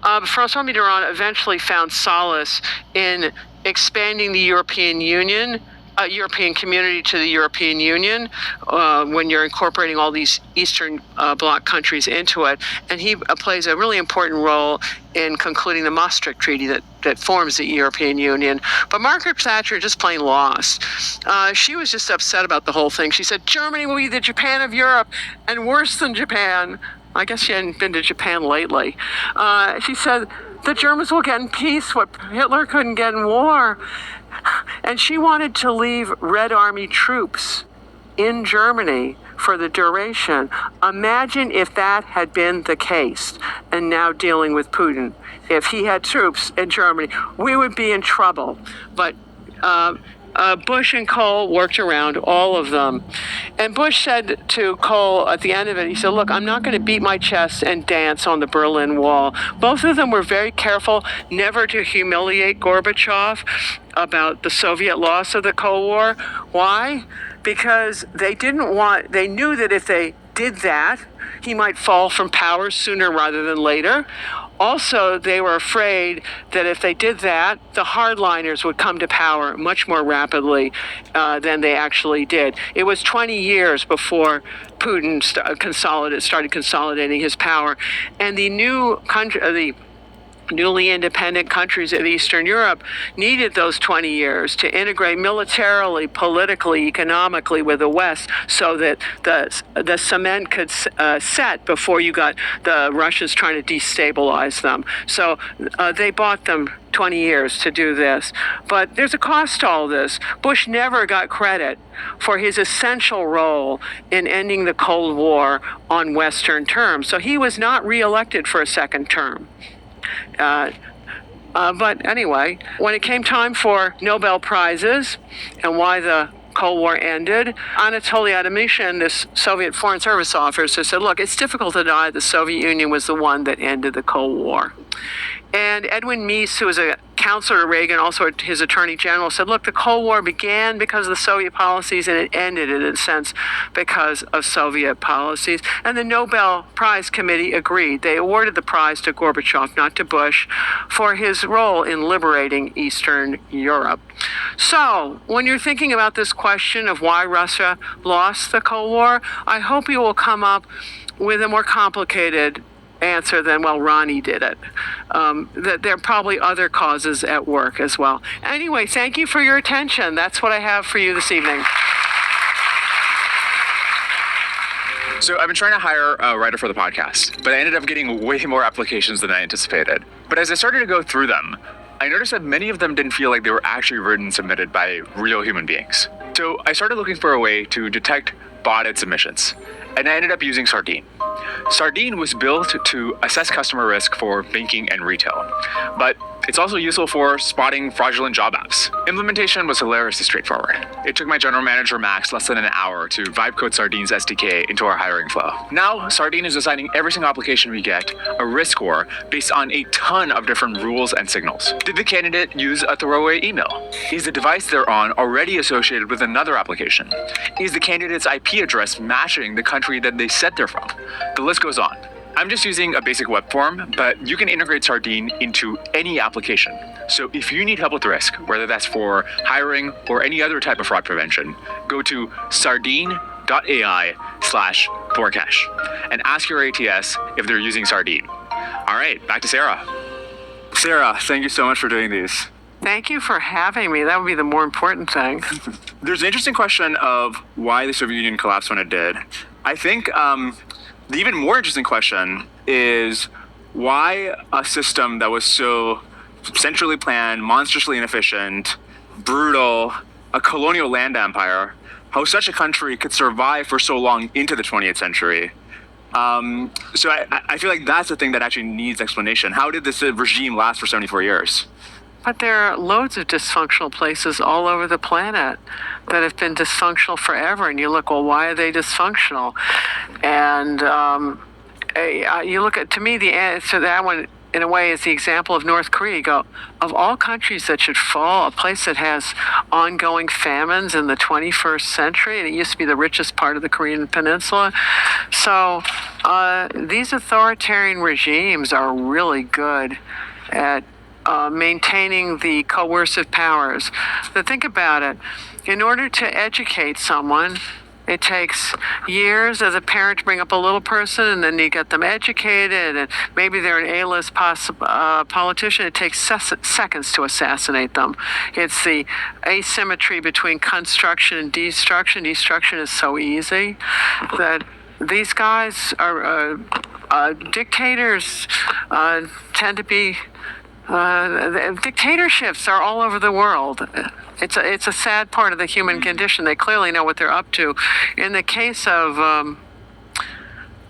François Mitterrand eventually found solace in expanding the European Union, European community to the European Union, when you're incorporating all these Eastern Bloc countries into it. And he plays a really important role in concluding the Maastricht Treaty that forms the European Union. But Margaret Thatcher just plain lost. She was just upset about the whole thing. She said, Germany will be the Japan of Europe, and worse than Japan. I guess she hadn't been to Japan lately. She said, the Germans will get in peace what Hitler couldn't get in war. And she wanted to leave Red Army troops in Germany for the duration. Imagine if that had been the case, and now dealing with Putin. If he had troops in Germany, we would be in trouble. But Bush and Kohl worked around all of them. And Bush said to Kohl at the end of it, he said, look, I'm not going to beat my chest and dance on the Berlin Wall. Both of them were very careful never to humiliate Gorbachev about the Soviet loss of the Cold War. Why? Because they knew that if they did that, he might fall from power sooner rather than later. Also, they were afraid that if they did that, the hardliners would come to power much more rapidly than they actually did. It was 20 years before Putin started consolidating his power. And the newly independent countries of Eastern Europe needed those 20 years to integrate militarily, politically, economically with the West, so that the cement could set before you got the Russians trying to destabilize them. So they bought them 20 years to do this. But there's a cost to all this. Bush never got credit for his essential role in ending the Cold War on Western terms. So he was not reelected for a second term. But anyway, when it came time for Nobel Prizes and why the Cold War ended, Anatoly Adamyshin, this Soviet Foreign Service officer, said, look, it's difficult to deny the Soviet Union was the one that ended the Cold War. And Edwin Meese, who was a counselor to Reagan, also his attorney general, said, look, the Cold War began because of the Soviet policies, and it ended, in a sense, because of Soviet policies. And the Nobel Prize Committee agreed. They awarded the prize to Gorbachev, not to Bush, for his role in liberating Eastern Europe. So, when you're thinking about this question of why Russia lost the Cold War, I hope you will come up with a more complicated answer than, well, Ronnie did it. That there are probably other causes at work as well. Anyway, thank you for your attention. That's what I have for you this evening. So I've been trying to hire a writer for the podcast, but I ended up getting way more applications than I anticipated. But as I started to go through them, I noticed that many of them didn't feel like they were actually written and submitted by real human beings. So I started looking for a way to detect botted submissions, and I ended up using Sardine. Sardine was built to assess customer risk for banking and retail, but it's also useful for spotting fraudulent job apps. Implementation was hilariously straightforward. It took my general manager, Max, less than an hour to vibe code Sardine's SDK into our hiring flow. Now, Sardine is assigning every single application we get a risk score based on a ton of different rules and signals. Did the candidate use a throwaway email? Is the device they're on already associated with another application? Is the candidate's IP address matching the country that they said they're from? The list goes on. I'm just using a basic web form, but you can integrate Sardine into any application. So if you need help with risk, whether that's for hiring or any other type of fraud prevention, go to sardine.ai/Thorcash and ask your ATS if they're using Sardine. All right, back to Sarah. Sarah, thank you so much for doing these. Thank you for having me. That would be the more important thing. There's an interesting question of why the Soviet Union collapsed when it did. I think the even more interesting question is why a system that was so centrally planned, monstrously inefficient, brutal, a colonial land empire, how such a country could survive for so long into the 20th century. So I feel like that's the thing that actually needs explanation. How did this regime last for 74 years? But there are loads of dysfunctional places all over the planet that have been dysfunctional forever. And you look, well, why are they dysfunctional? And you look at, to me, the answer to that one, in a way, is the example of North Korea. You go, of all countries that should fall, a place that has ongoing famines in the 21st century, and it used to be the richest part of the Korean peninsula. So these authoritarian regimes are really good at maintaining the coercive powers. But think about it. In order to educate someone, it takes years as a parent to bring up a little person, and then you get them educated, and maybe they're an A-list politician. It takes seconds to assassinate them. It's the asymmetry between construction and destruction. Destruction is so easy that these guys are dictators tend to be dictatorships are all over the world. It's a sad part of the human condition. They clearly know what they're up to. In the case of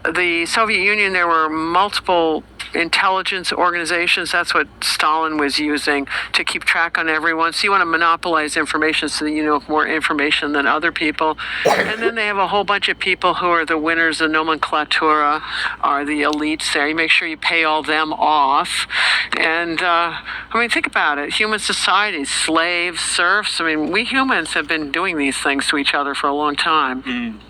the Soviet Union, there were multiple intelligence organizations. That's what Stalin was using to keep track on everyone. So you want to monopolize information so that you know more information than other people. And then they have a whole bunch of people who are the winners of nomenclatura, are the elites there. You make sure you pay all them off. And I mean, think about it. Human societies, slaves, serfs. I mean, we humans have been doing these things to each other for a long time.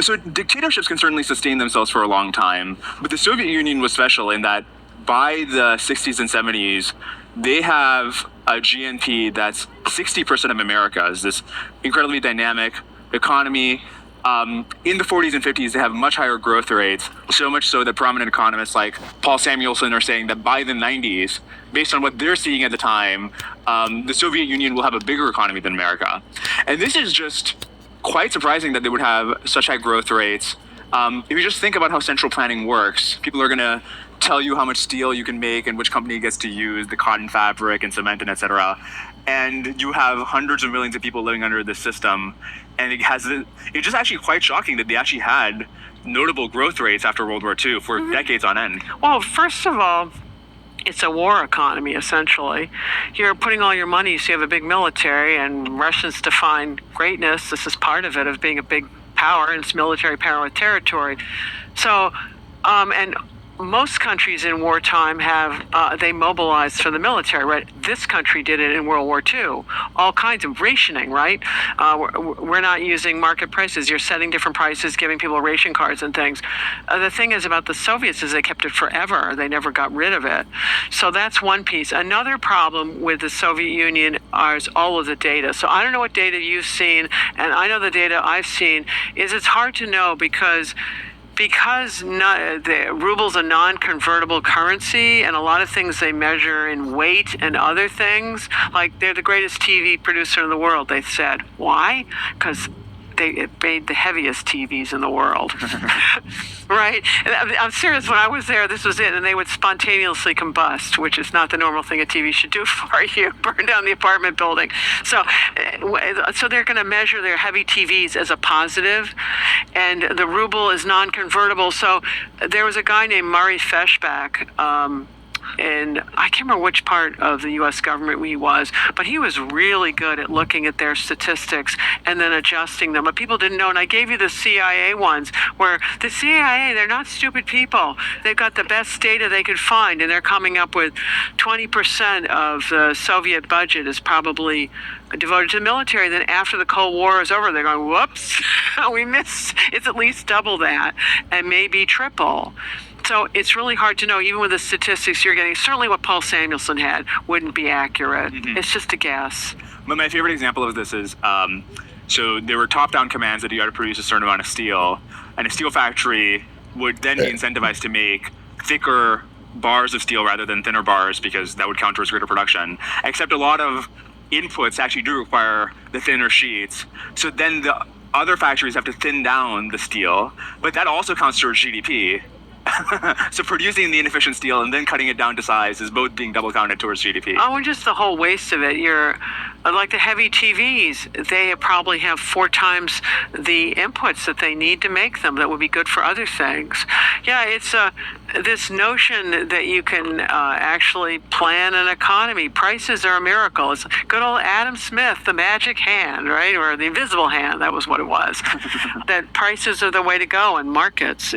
So dictatorships can certainly sustain themselves for a long time, but the Soviet Union was special in that by the 60s and 70s, they have a GNP that's 60% of America's, this incredibly dynamic economy. In the 40s and 50s, they have much higher growth rates, so much so that prominent economists like Paul Samuelson are saying that by the 90s, based on what they're seeing at the time, the Soviet Union will have a bigger economy than America. And this is just quite surprising that they would have such high growth rates. If you just think about how central planning works, people are going to tell you how much steel you can make and which company gets to use the cotton fabric and cement and etc. And you have hundreds of millions of people living under this system. And it's just actually quite shocking that they actually had notable growth rates after World War II for decades on end. Well, first of all, it's a war economy, essentially. You're putting all your money, so you have a big military, and Russians define greatness. This is part of it, of being a big power, and it's military power with territory. So, and most countries in wartime have, they mobilized for the military, right? This country did it in World War II. All kinds of rationing, right? We're not using market prices. You're setting different prices, giving people ration cards and things. The thing is about the Soviets is they kept it forever. They never got rid of it. So that's one piece. Another problem with the Soviet Union is all of the data. So I don't know what data you've seen, and I know the data I've seen is it's hard to know because the ruble's a non-convertible currency, and a lot of things they measure in weight and other things. Like, they're the greatest TV producer in the world, they said. Why? Because they made the heaviest TVs in the world. Right? And I'm serious. When I was there, this was it, and they would spontaneously combust, which is not the normal thing a TV should do for you. Burn down the apartment building. So they're going to measure their heavy TVs as a positive, and the ruble is non-convertible. So there was a guy named Murray Feshbach. And I can't remember which part of the U.S. government he was, but he was really good at looking at their statistics and then adjusting them. But people didn't know, and I gave you the CIA ones, where the CIA, they're not stupid people. They've got the best data they could find, and they're coming up with 20% of the Soviet budget is probably devoted to the military. Then after the Cold War is over, they're going, whoops, we missed. It's at least double that, and maybe triple. So it's really hard to know, even with the statistics you're getting. Certainly what Paul Samuelson had wouldn't be accurate. Mm-hmm. It's just a guess. But my favorite example of this is, so there were top-down commands that you had to produce a certain amount of steel, and a steel factory would then be incentivized to make thicker bars of steel rather than thinner bars, because that would count towards greater production. Except a lot of inputs actually do require the thinner sheets. So then the other factories have to thin down the steel, but that also counts towards GDP. So producing the inefficient steel and then cutting it down to size is both being double counted towards GDP. Oh, and just the whole waste of it. You're like the heavy TVs, they probably have 4 times the inputs that they need to make them that would be good for other things. Yeah, it's this notion that you can actually plan an economy. Prices are a miracle. It's good old Adam Smith, the magic hand, right? Or the invisible hand, that was what it was. That prices are the way to go in markets.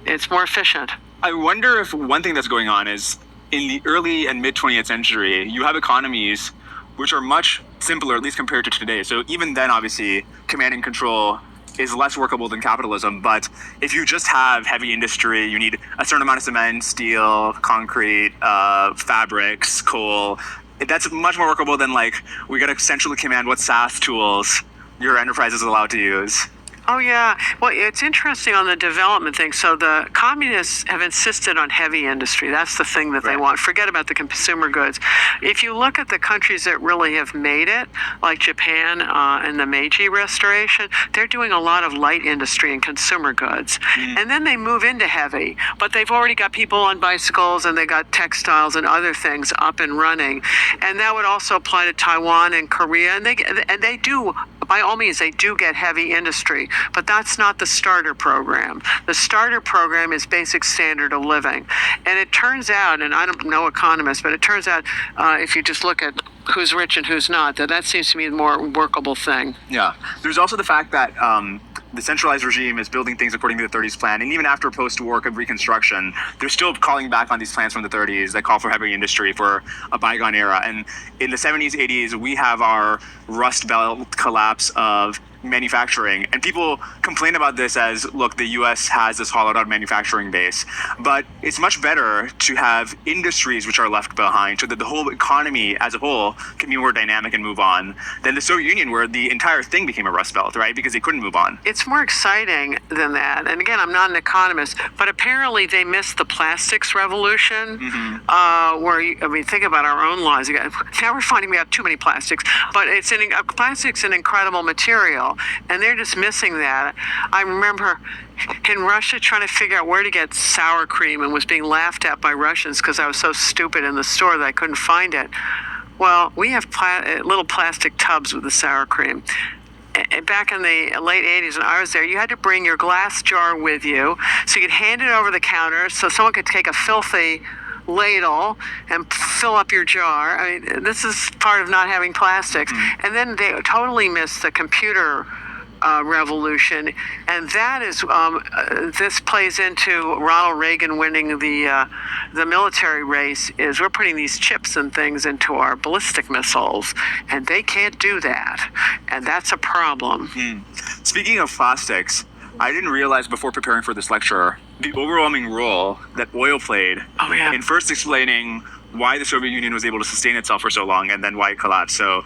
It's more efficient. I wonder if one thing that's going on is in the early and mid 20th century, you have economies which are much simpler, at least compared to today. So even then, obviously, command and control is less workable than capitalism. But if you just have heavy industry, you need a certain amount of cement, steel, concrete, fabrics, coal. That's much more workable than like, we got to centrally command what SaaS tools your enterprise is allowed to use. Oh, yeah. Well, it's interesting on the development thing. So the communists have insisted on heavy industry. That's the thing that they want. Forget about the consumer goods. If you look at the countries that really have made it, like Japan and the Meiji Restoration, they're doing a lot of light industry and consumer goods. And then they move into heavy. But they've already got people on bicycles, and they got textiles and other things up and running. And that would also apply to Taiwan and Korea. And they do, by all means, they do get heavy industry. But that's not the starter program. The starter program is basic standard of living. And it turns out, and I don't know economists, but it turns out if you just look at who's rich and who's not, that seems to be the more workable thing. Yeah. There's also the fact that the centralized regime is building things according to the 30s plan. And even after post-war Reconstruction, they're still calling back on these plans from the 30s that call for heavy industry for a bygone era. And in the 70s, 80s, we have our Rust Belt collapse of manufacturing. And people complain about this as, look, the US has this hollowed out manufacturing base. But it's much better to have industries which are left behind so that the whole economy as a whole can be more dynamic and move on than the Soviet Union, where the entire thing became a Rust Belt, right? Because they couldn't move on. It's more exciting than that. And again, I'm not an economist, but apparently they missed the plastics revolution, think about our own lives. Now we're finding we have too many plastics, but plastic's an incredible material, and they're just missing that. I remember in Russia trying to figure out where to get sour cream and was being laughed at by Russians because I was so stupid in the store that I couldn't find it. Well, we have little plastic tubs with the sour cream. Back in the late 80s when I was there, you had to bring your glass jar with you so you could hand it over the counter so someone could take a filthy ladle and fill up your jar. I mean, this is part of not having plastics. And then they totally missed the computer revolution, and that is this plays into Ronald Reagan winning the military race. Is we're putting these chips and things into our ballistic missiles, and they can't do that, and that's a problem. Speaking of plastics, I didn't realize before preparing for this lecture the overwhelming role that oil played in first explaining why the Soviet Union was able to sustain itself for so long and then why it collapsed. So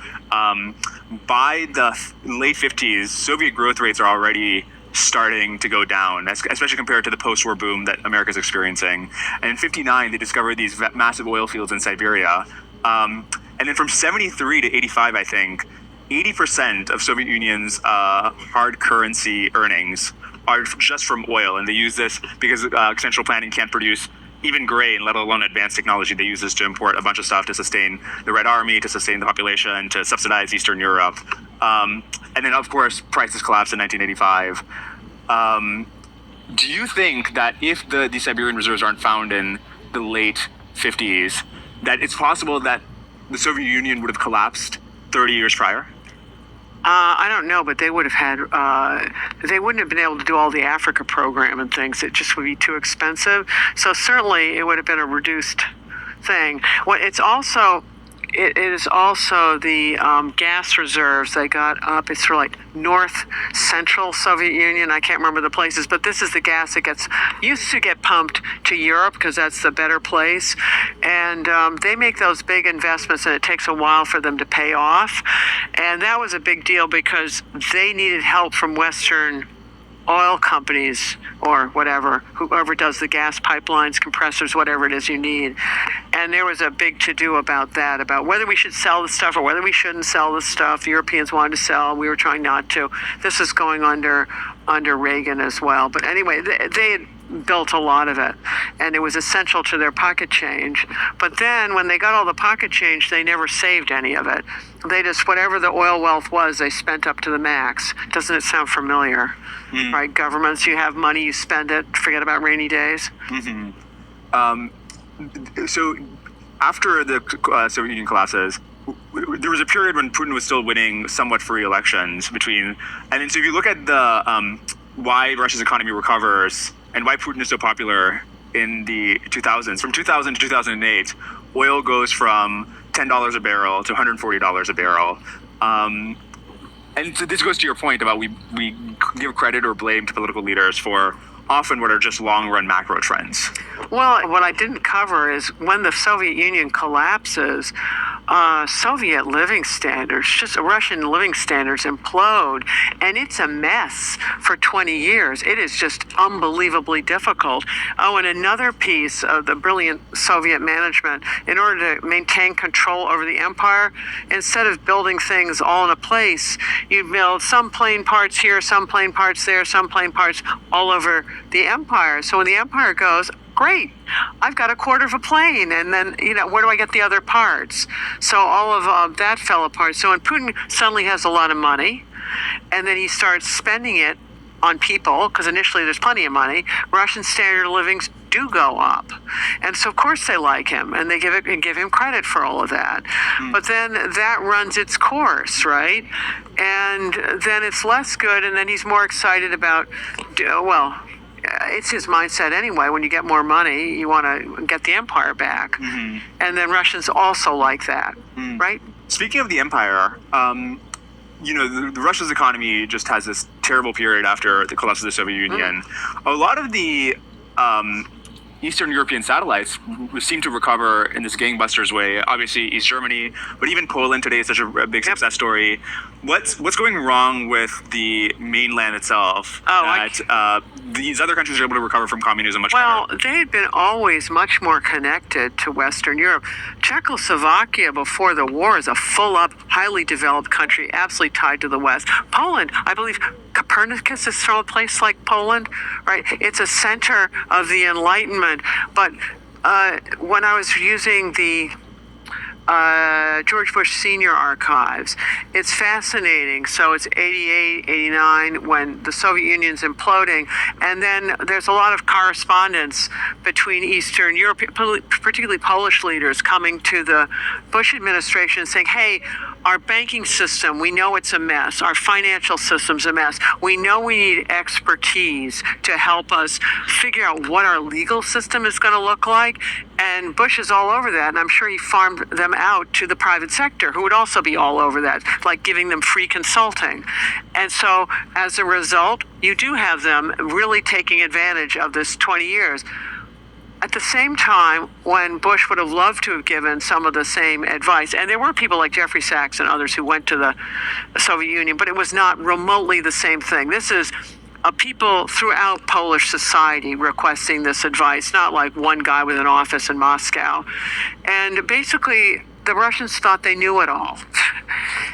by the late 50s, Soviet growth rates are already starting to go down, especially compared to the post-war boom that America's experiencing. And in 59, they discovered these massive oil fields in Siberia. And then from 73 to 85, I think, 80% of Soviet Union's hard currency earnings are just from oil, and they use this because central planning can't produce even grain, let alone advanced technology. They use this to import a bunch of stuff to sustain the Red Army, to sustain the population, to subsidize Eastern Europe. And then, of course, prices collapsed in 1985. Do you think that if the Siberian reserves aren't found in the late 50s, that it's possible that the Soviet Union would have collapsed 30 years prior? I don't know, but they would have had, they wouldn't have been able to do all the Africa program and things. It just would be too expensive. So certainly it would have been a reduced thing. Well, it is also the gas reserves they got up. It's sort of like north central Soviet Union. I can't remember the places, but this is the gas that used to get pumped to Europe because that's the better place. And they make those big investments, and it takes a while for them to pay off. And that was a big deal because they needed help from Western oil companies or whatever, whoever does the gas pipelines, compressors, whatever it is you need. And there was a big to-do about that, about whether we should sell the stuff or whether we shouldn't sell the stuff. The Europeans wanted to sell. We were trying not to. This is going under Reagan as well. But anyway, they had built a lot of it, and it was essential to their pocket change. But then when they got all the pocket change, they never saved any of it. They just, whatever the oil wealth was, they spent up to the max. Doesn't it sound familiar? Right? Governments, you have money, you spend it, forget about rainy days. So after the Soviet Union collapses, there was a period when Putin was still winning somewhat free elections and then so if you look at the why Russia's economy recovers and why Putin is so popular in the 2000s, from 2000 to 2008, oil goes from $10 a barrel to $140 a barrel. And so this goes to your point about we give credit or blame to political leaders for often what are just long-run macro trends. Well, what I didn't cover is when the Soviet Union collapses, Soviet living standards, just Russian living standards implode, and it's a mess for 20 years. It is just unbelievably difficult. Oh, and another piece of the brilliant Soviet management, in order to maintain control over the empire, instead of building things all in a place, you build some plane parts here, some plane parts there, some plane parts all over the empire. So when the empire goes, great, I've got a quarter of a plane, and then, where do I get the other parts? So all of that fell apart. So when Putin suddenly has a lot of money, and then he starts spending it on people, because initially there's plenty of money, Russian standard of living do go up. And so of course they like him, and they give him credit for all of that. But then that runs its course, right? And then it's less good, and then he's more excited about, it's his mindset anyway. When you get more money, you want to get the empire back. And then Russians also like that, right? Speaking of the empire, the Russia's economy just has this terrible period after the collapse of the Soviet Union. A lot of the Eastern European satellites seem to recover in this gangbusters way. Obviously, East Germany, but even Poland today is such a big success story. What's going wrong with the mainland itself that these other countries are able to recover from communism much better? Well, they had been always much more connected to Western Europe. Czechoslovakia before the war is a full-up, highly developed country, absolutely tied to the West. Poland, I believe Copernicus is from a place like Poland, right? It's a center of the Enlightenment. But when I was using the George Bush Senior archives, it's fascinating. So it's 88, 89 when the Soviet Union's imploding, and then there's a lot of correspondence between Eastern Europe, particularly Polish leaders, coming to the Bush administration saying, hey, our banking system, we know it's a mess. Our financial system's a mess. We know we need expertise to help us figure out what our legal system is going to look like. And Bush is all over that. And I'm sure he farmed them out to the private sector, who would also be all over that, like giving them free consulting. And so as a result, you do have them really taking advantage of this 20 years. At the same time, when Bush would have loved to have given some of the same advice, and there were people like Jeffrey Sachs and others who went to the Soviet Union, but it was not remotely the same thing. This is people throughout Polish society requesting this advice, not like one guy with an office in Moscow. And basically, the Russians thought they knew it all.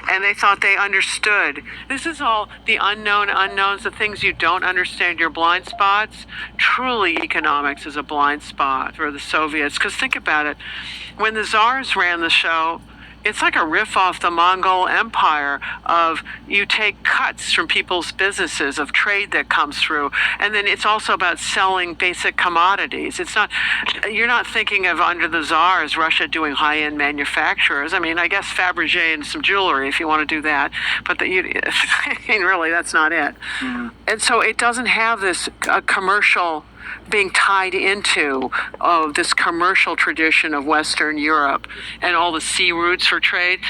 And they thought they understood. This is all the unknown unknowns, the things you don't understand, your blind spots. Truly, economics is a blind spot for the Soviets. Because think about it. When the czars ran the show, it's like a riff off the Mongol Empire of you take cuts from people's businesses of trade that comes through. And then it's also about selling basic commodities. It's not, you're not thinking of under the czars, Russia doing high-end manufacturers. I mean, I guess Fabergé and some jewelry if you want to do that. But I mean, really, that's not it. Mm-hmm. And so it doesn't have this commercial being tied into this commercial tradition of Western Europe and all the sea routes for trade.